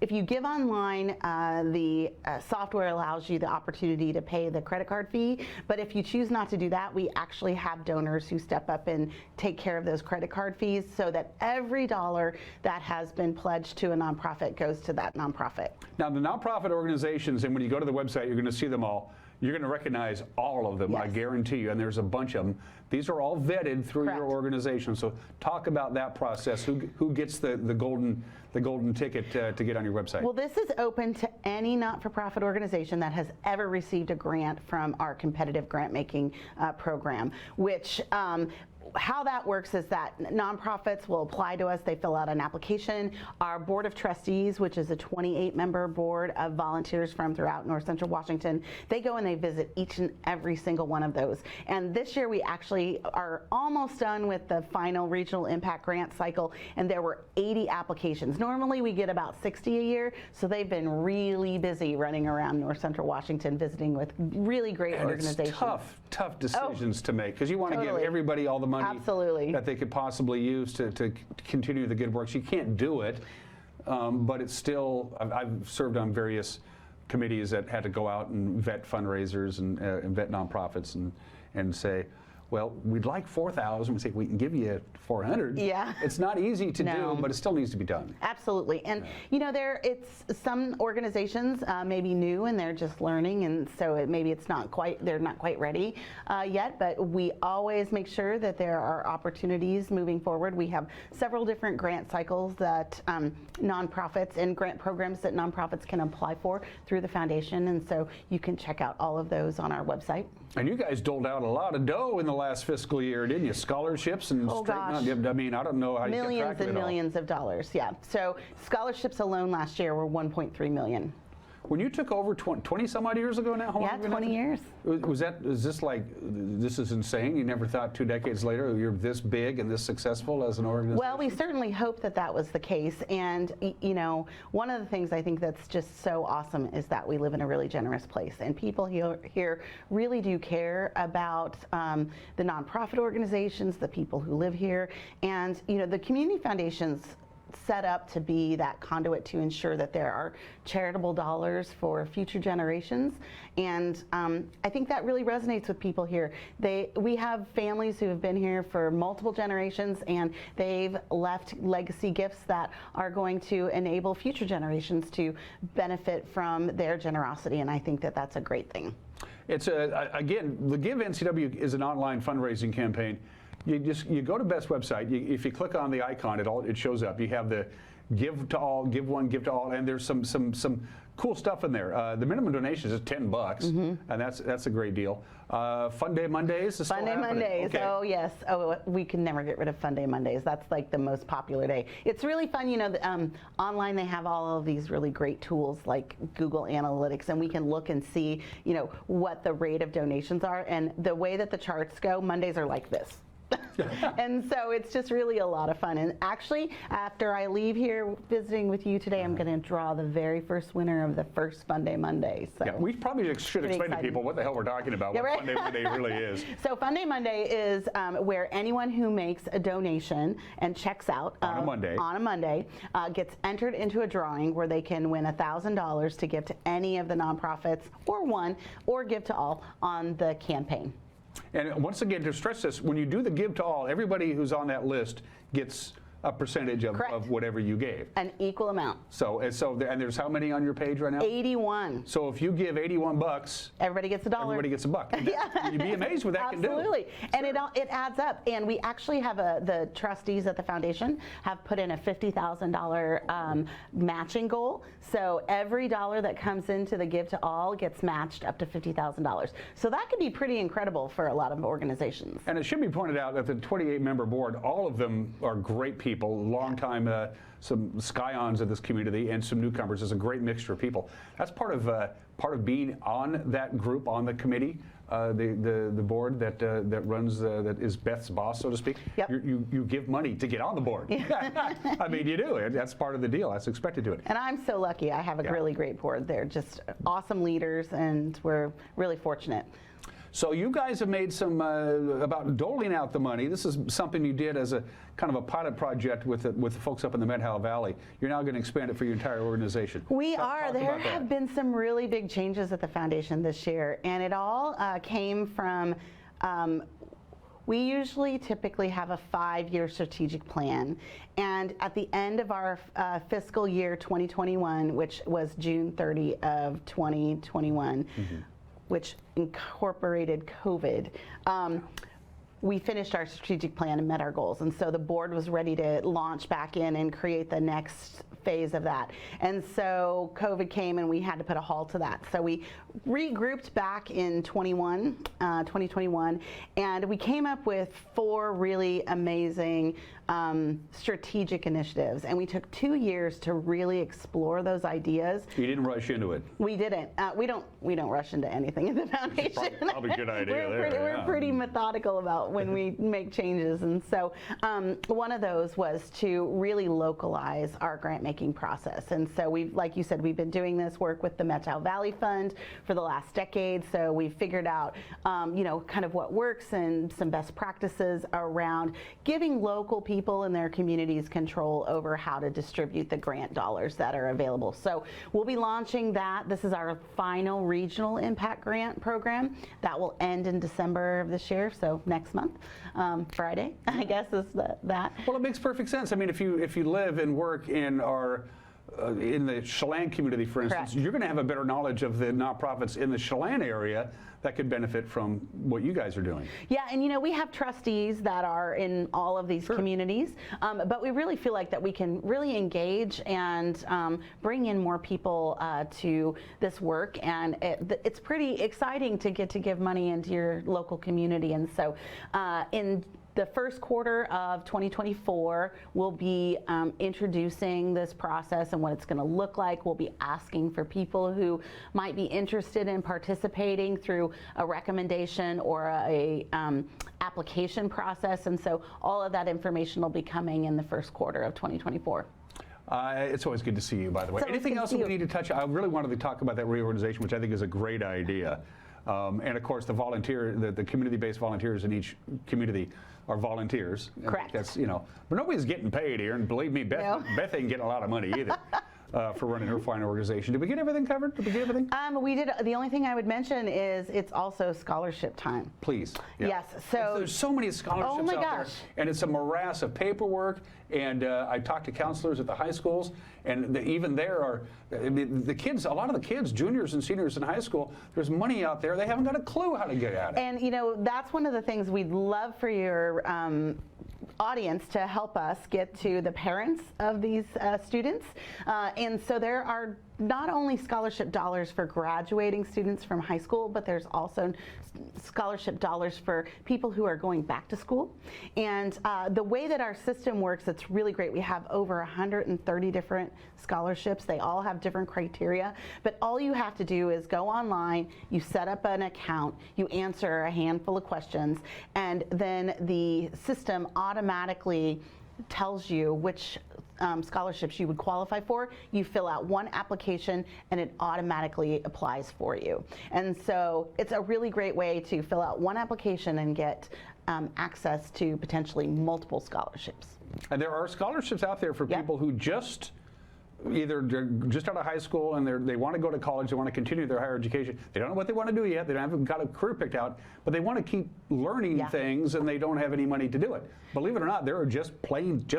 if you give online, the software allows you the opportunity to pay the credit card fee, but if you choose not to do that, we actually have donors who step up and take care of those credit card fees, so that every dollar that has been pledged to a nonprofit goes to that nonprofit. Now, the nonprofit organizations, and when you go to the website, you're going to see them all. You're going to recognize all of them, I guarantee you, and there's a bunch of them. These are all vetted through your organization. So talk about that process. Who gets the golden ticket to get on your website? Well, this is open to any not-for-profit organization that has ever received a grant from our competitive grant-making program, which how that works is that nonprofits will apply to us. They fill out an application. Our board of trustees, which is a 28-member board of volunteers from throughout North Central Washington, they go and they visit each and every single one of those. And this year we actually are almost done with the final regional impact grant cycle, and there were 80 applications. Normally we get about 60 a year, so they've been really busy running around North Central Washington visiting with really great organizations. It's tough decisions to make, because you want to give everybody all the money that they could possibly use to continue the good works. You can't do it, but it's still, I've served on various committees that had to go out and vet fundraisers and vet nonprofits and say, well, we'd like 4,000. We say we can give you 400. Yeah. It's not easy to do, but it still needs to be done. Absolutely. And you know, it's some organizations may be new and they're just learning, and so maybe they're not quite ready yet. But we always make sure that there are opportunities moving forward. We have several different grant cycles that nonprofits and grant programs that nonprofits can apply for through the foundation, and so you can check out all of those on our website. And you guys doled out a lot of dough in the last fiscal year, didn't you? Scholarships and I mean, I don't know how you kept track of it all. Millions and millions of dollars, yeah. So scholarships alone last year were $1.3 million. When you took over 20 some odd years ago now? How long 20 years. Is this like, this is insane? You never thought 2 decades later you're this big and this successful as an organization? Well, we certainly hope that that was the case. And, you know, one of the things I think that's just so awesome is that we live in a really generous place. And people here really do care about the nonprofit organizations, the people who live here. And, you know, the community foundations set up to be that conduit to ensure that there are charitable dollars for future generations, and I think that really resonates with people here. We have families who have been here for multiple generations, and they've left legacy gifts that are going to enable future generations to benefit from their generosity, and I think that that's a great thing. It's again, the Give NCW is an online fundraising campaign. You go to Best's website. If you click on the icon, it shows up. You have the give to all, give one, give to all, and there's some cool stuff in there. The minimum donation is $10, and that's a great deal. Fun Day Mondays is Fun Day Mondays. Okay. Oh yes. Oh, we can never get rid of Fun Day Mondays. That's like the most popular day. It's really fun. You know, online they have all of these really great tools like Google Analytics, and we can look and see, you know, what the rate of donations are, and the way that the charts go. Mondays are like this. And so it's just really a lot of fun. And actually, after I leave here visiting with you today, I'm going to draw the very first winner of the first Fun Day Monday. So yeah, we probably should explain to people what the hell we're talking about, what Fun Day Monday really is. So Fun Day Monday is where anyone who makes a donation and checks out on a Monday gets entered into a drawing where they can win $1,000 to give to any of the nonprofits, or give to all on the campaign. And once again, to stress this, when you do the give to all, everybody who's on that list gets a percentage of whatever you gave. An equal amount. So and there's how many on your page right now? 81. So if you give $81, everybody gets $1. Everybody gets $1. Yeah. You'd be amazed what that can do. Absolutely. And it adds up. And we actually have the trustees at the foundation have put in a $50,000 matching goal. So every dollar that comes into the Give to All gets matched up to $50,000. So that could be pretty incredible for a lot of organizations. And it should be pointed out that the 28-member board, all of them are great people, long-time some Scions of this community and some newcomers. There's a great mixture of people. That's part of being on that group, on the committee. The board that runs that is Beth's boss, so to speak. Yep. You give money to get on the board. I mean, you do. That's part of the deal. That's expected to it. And I'm so lucky. I have a really great board. They're just awesome leaders, and we're really fortunate. So you guys have made some about doling out the money. This is something you did as a kind of a pilot project with the folks up in the Methow Valley. You're now going to expand it for your entire organization. We are. There have been some really big changes at the foundation this year, and it all came from. We usually typically have a 5-year strategic plan, and at the end of our fiscal year 2021, which was June 30 of 2021. Which incorporated COVID. We finished our strategic plan and met our goals, and so the board was ready to launch back in and create the next phase of that. And so COVID came and we had to put a halt to that. So we regrouped back in 2021, and we came up with 4 really amazing strategic initiatives, and we took 2 years to really explore those ideas. You didn't rush into it. We didn't. We don't rush into anything in the foundation. Probably a good idea. We're pretty methodical about when we make changes, and so one of those was to really localize our grant making process. And so we've, like you said, we've been doing this work with the Methow Valley Fund for the last decade. So we've figured out, kind of what works and some best practices around giving local people in their communities control over how to distribute the grant dollars that are available. So we'll be launching that. This is our final regional impact grant program that will end in December of this year. So next month, Friday, I guess is that. Well, it makes perfect sense. I mean, if you live and work in our in the Chelan community, for instance, you're going to have a better knowledge of the nonprofits in the Chelan area that could benefit from what you guys are doing. Yeah, and we have trustees that are in all of these communities, but we really feel like that we can really engage and bring in more people to this work, and it's pretty exciting to get to give money into your local community. And so in the first quarter of 2024, we'll be introducing this process and what it's going to look like. We'll be asking for people who might be interested in participating through a recommendation or a application process. And so all of that information will be coming in the first quarter of 2024. It's always good to see you, by the way. Anything else that we need to touch? I really wanted to talk about that reorganization, which I think is a great idea. And of course, the community-based volunteers in each community are volunteers. Correct. That's, but nobody's getting paid here, and believe me, Beth ain't getting a lot of money either. For running her fine organization. Did we get everything covered? Did we get everything? We did. The only thing I would mention is it's also scholarship time. Please. Yeah. Yes. So there's so many scholarships out there, and it's a morass of paperwork. And I talked to counselors at the high schools, and even there are the kids. A lot of the kids, juniors and seniors in high school, there's money out there. They haven't got a clue how to get at it. And that's one of the things we'd love for your audience to help us get to the parents of these students. And so there are not only scholarship dollars for graduating students from high school, but there's also scholarship dollars for people who are going back to school. And the way that our system works, it's really great. We have over 130 different scholarships. They all have different criteria, but all you have to do is go online, you set up an account, you answer a handful of questions, and then the system automatically tells you which scholarships you would qualify for. You fill out one application and it automatically applies for you. And so it's a really great way to fill out one application and get access to potentially multiple scholarships. And there are scholarships out there for people who just either they're just out of high school and they want to go to college, they want to continue their higher education. They don't know what they want to do yet. They haven't got a career picked out, but they want to keep learning things, and they don't have any money to do it. Believe it or not, there are just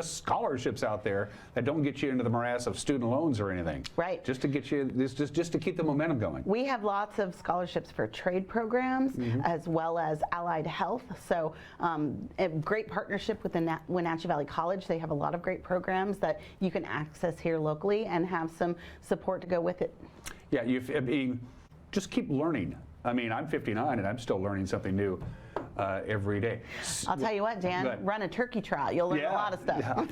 scholarships out there that don't get you into the morass of student loans or anything. Right. Just to get you, just to keep the momentum going. We have lots of scholarships for trade programs as well as allied health. So a great partnership with the Wenatchee Valley College. They have a lot of great programs that you can access here locally and have some support to go with it. Yeah, just keep learning. I mean, I'm 59 and I'm still learning something new every day. I'll tell you what, Dan, run a turkey trot. You'll learn a lot of stuff. Yeah.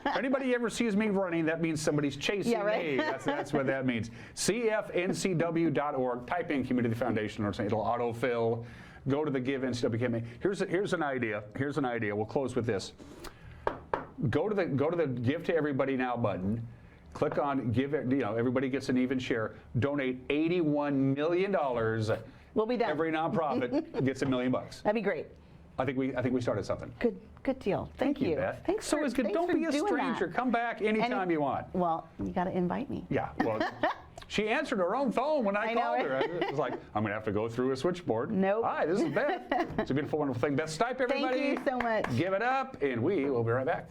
If anybody ever sees me running, that means somebody's chasing me. That's what that means. CFNCW.org. Type in Community Foundation or something. It'll autofill. Go to the Give NCW campaign. Here's an idea. Here's an idea. We'll close with this. Go to the Give to Everybody Now button. Click on Give. Everybody gets an even share. Donate $81 million. We'll be done. Every nonprofit gets $1 million. That'd be great. I think we started something. Good deal. Thank you, Beth. Thanks so for, it's good. thanks Don't for be a doing stranger. that. Come back anytime you want. Well, you got to invite me. Yeah. Well, she answered her own phone when I called her. It was like, I'm going to have to go through a switchboard. Nope. Hi, this is Beth. It's a beautiful, wonderful thing. Beth Stipe, everybody. Thank you so much. Give it up, and we will be right back.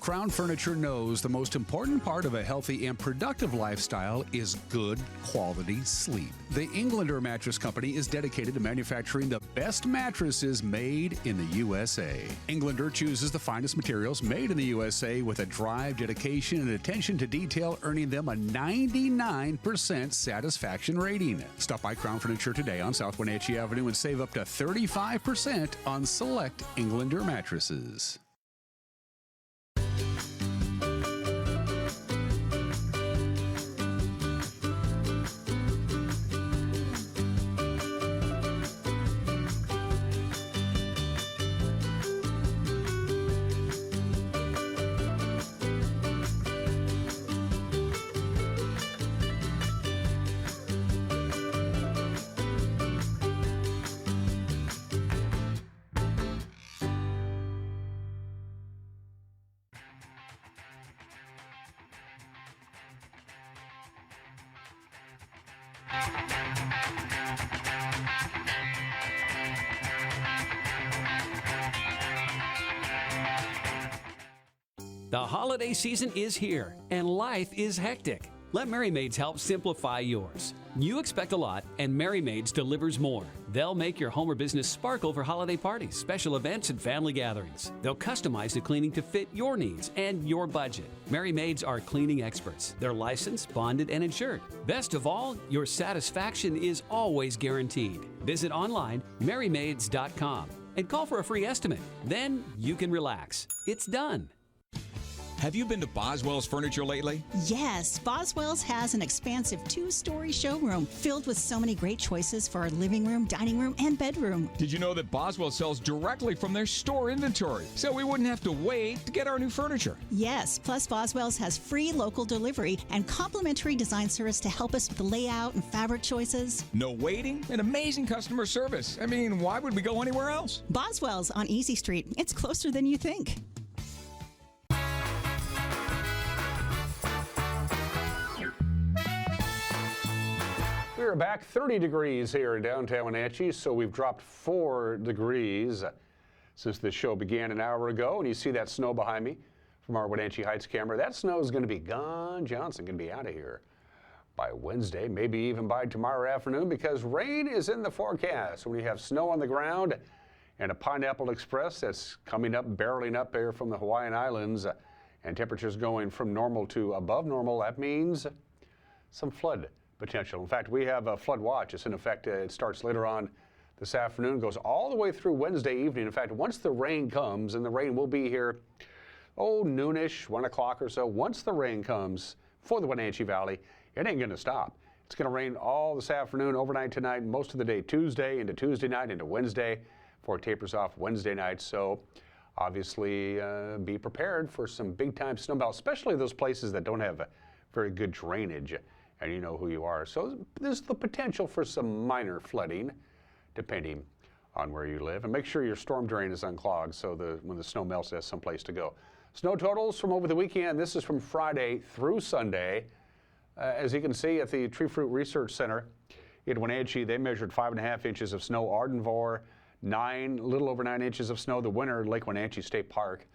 Crown Furniture knows the most important part of a healthy and productive lifestyle is good quality sleep. The Englander Mattress Company is dedicated to manufacturing the best mattresses made in the USA. Englander chooses the finest materials made in the USA with a drive, dedication, and attention to detail, earning them a 99% satisfaction rating. Stop by Crown Furniture today on South Wenatchee Avenue and save up to 35% on select Englander mattresses. The holiday season is here, and life is hectic. Let Merry Maids help simplify yours. You expect a lot, and Merry Maids delivers more. They'll make your home or business sparkle for holiday parties, special events, and family gatherings. They'll customize the cleaning to fit your needs and your budget. Merry Maids are cleaning experts. They're licensed, bonded, and insured. Best of all, your satisfaction is always guaranteed. Visit online, merrymaids.com, and call for a free estimate. Then you can relax. It's done. Have you been to Boswell's Furniture lately? Yes, Boswell's has an expansive 2-story showroom filled with so many great choices for our living room, dining room, and bedroom. Did you know that Boswell sells directly from their store inventory, so we wouldn't have to wait to get our new furniture? Yes, plus Boswell's has free local delivery and complimentary design service to help us with the layout and fabric choices. No waiting and amazing customer service. I mean, why would we go anywhere else? Boswell's on Easy Street. It's closer than you think. We are back 30 degrees here in downtown Wenatchee, so we've dropped 4 degrees since the show began an hour ago. And you see that snow behind me from our Wenatchee Heights camera. That snow is going to be gone. Johnson going to be out of here by Wednesday, maybe even by tomorrow afternoon, because rain is in the forecast. When you have snow on the ground and a Pineapple Express that's coming up, barreling up there from the Hawaiian Islands, and temperatures going from normal to above normal, that means some flood potential. In fact, we have a flood watch. It's in effect. It starts later on this afternoon, goes all the way through Wednesday evening. In fact, once the rain comes, and the rain will be here, noonish, 1 o'clock or so, once the rain comes for the Wenatchee Valley, it ain't going to stop. It's going to rain all this afternoon, overnight tonight, most of the day Tuesday, into Tuesday night, into Wednesday, before it tapers off Wednesday night. So obviously be prepared for some big-time snowmelt, especially those places that don't have very good drainage. And you know who you are. So there's the potential for some minor flooding, depending on where you live. And make sure your storm drain is unclogged so when the snow melts, it has someplace to go. Snow totals from over the weekend. This is from Friday through Sunday. As you can see at the Tree Fruit Research Center in Wenatchee, they measured 5.5 inches of snow. Ardenvor, little over 9 inches of snow. The winner, Lake Wenatchee State Park,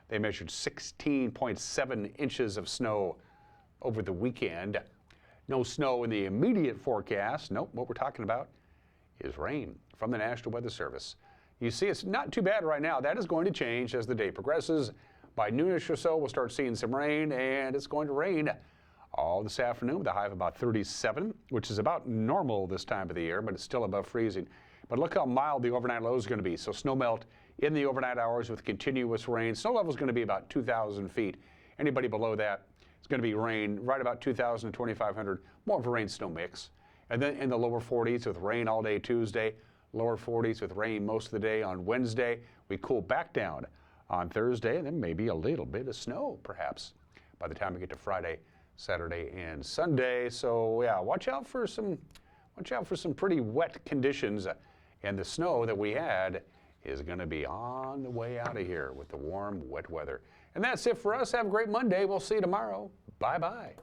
they measured 16.7 inches of snow over the weekend. No snow in the immediate forecast. Nope, what we're talking about is rain from the National Weather Service. You see, it's not too bad right now. That is going to change as the day progresses. By noonish or so, we'll start seeing some rain, and it's going to rain all this afternoon with a high of about 37, which is about normal this time of the year, but it's still above freezing. But look how mild the overnight low is going to be. So snow melt in the overnight hours with continuous rain. Snow level is going to be about 2,000 feet. Anybody below that, it's going to be rain right about 2,000 to 2,500, more of a rain-snow mix. And then in the lower 40s with rain all day Tuesday, lower 40s with rain most of the day on Wednesday. We cool back down on Thursday, and then maybe a little bit of snow, perhaps, by the time we get to Friday, Saturday, and Sunday. So yeah, watch out for some pretty wet conditions, and the snow that we had is going to be on the way out of here with the warm, wet weather. And that's it for us. Have a great Monday. We'll see you tomorrow. Bye-bye.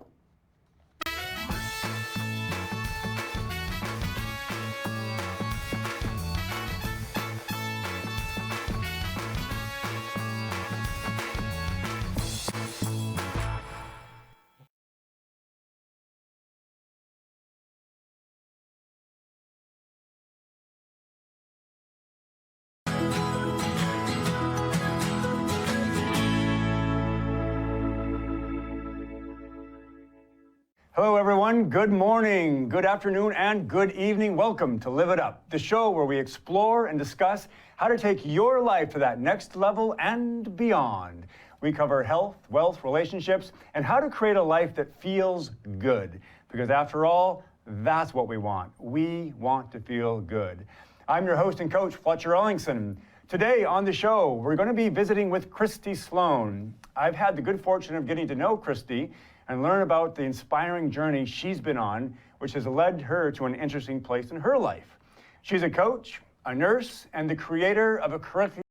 Hello, everyone. Good morning, good afternoon, and good evening. Welcome to Live It Up, the show where we explore and discuss how to take your life to that next level and beyond. We cover health, wealth, relationships, and how to create a life that feels good. Because after all, that's what we want. We want to feel good. I'm your host and coach, Fletcher Ellingson. Today on the show, we're going to be visiting with Christy Sloan. I've had the good fortune of getting to know Christy and learn about the inspiring journey she's been on, which has led her to an interesting place in her life. She's a coach, a nurse, and the creator of a curriculum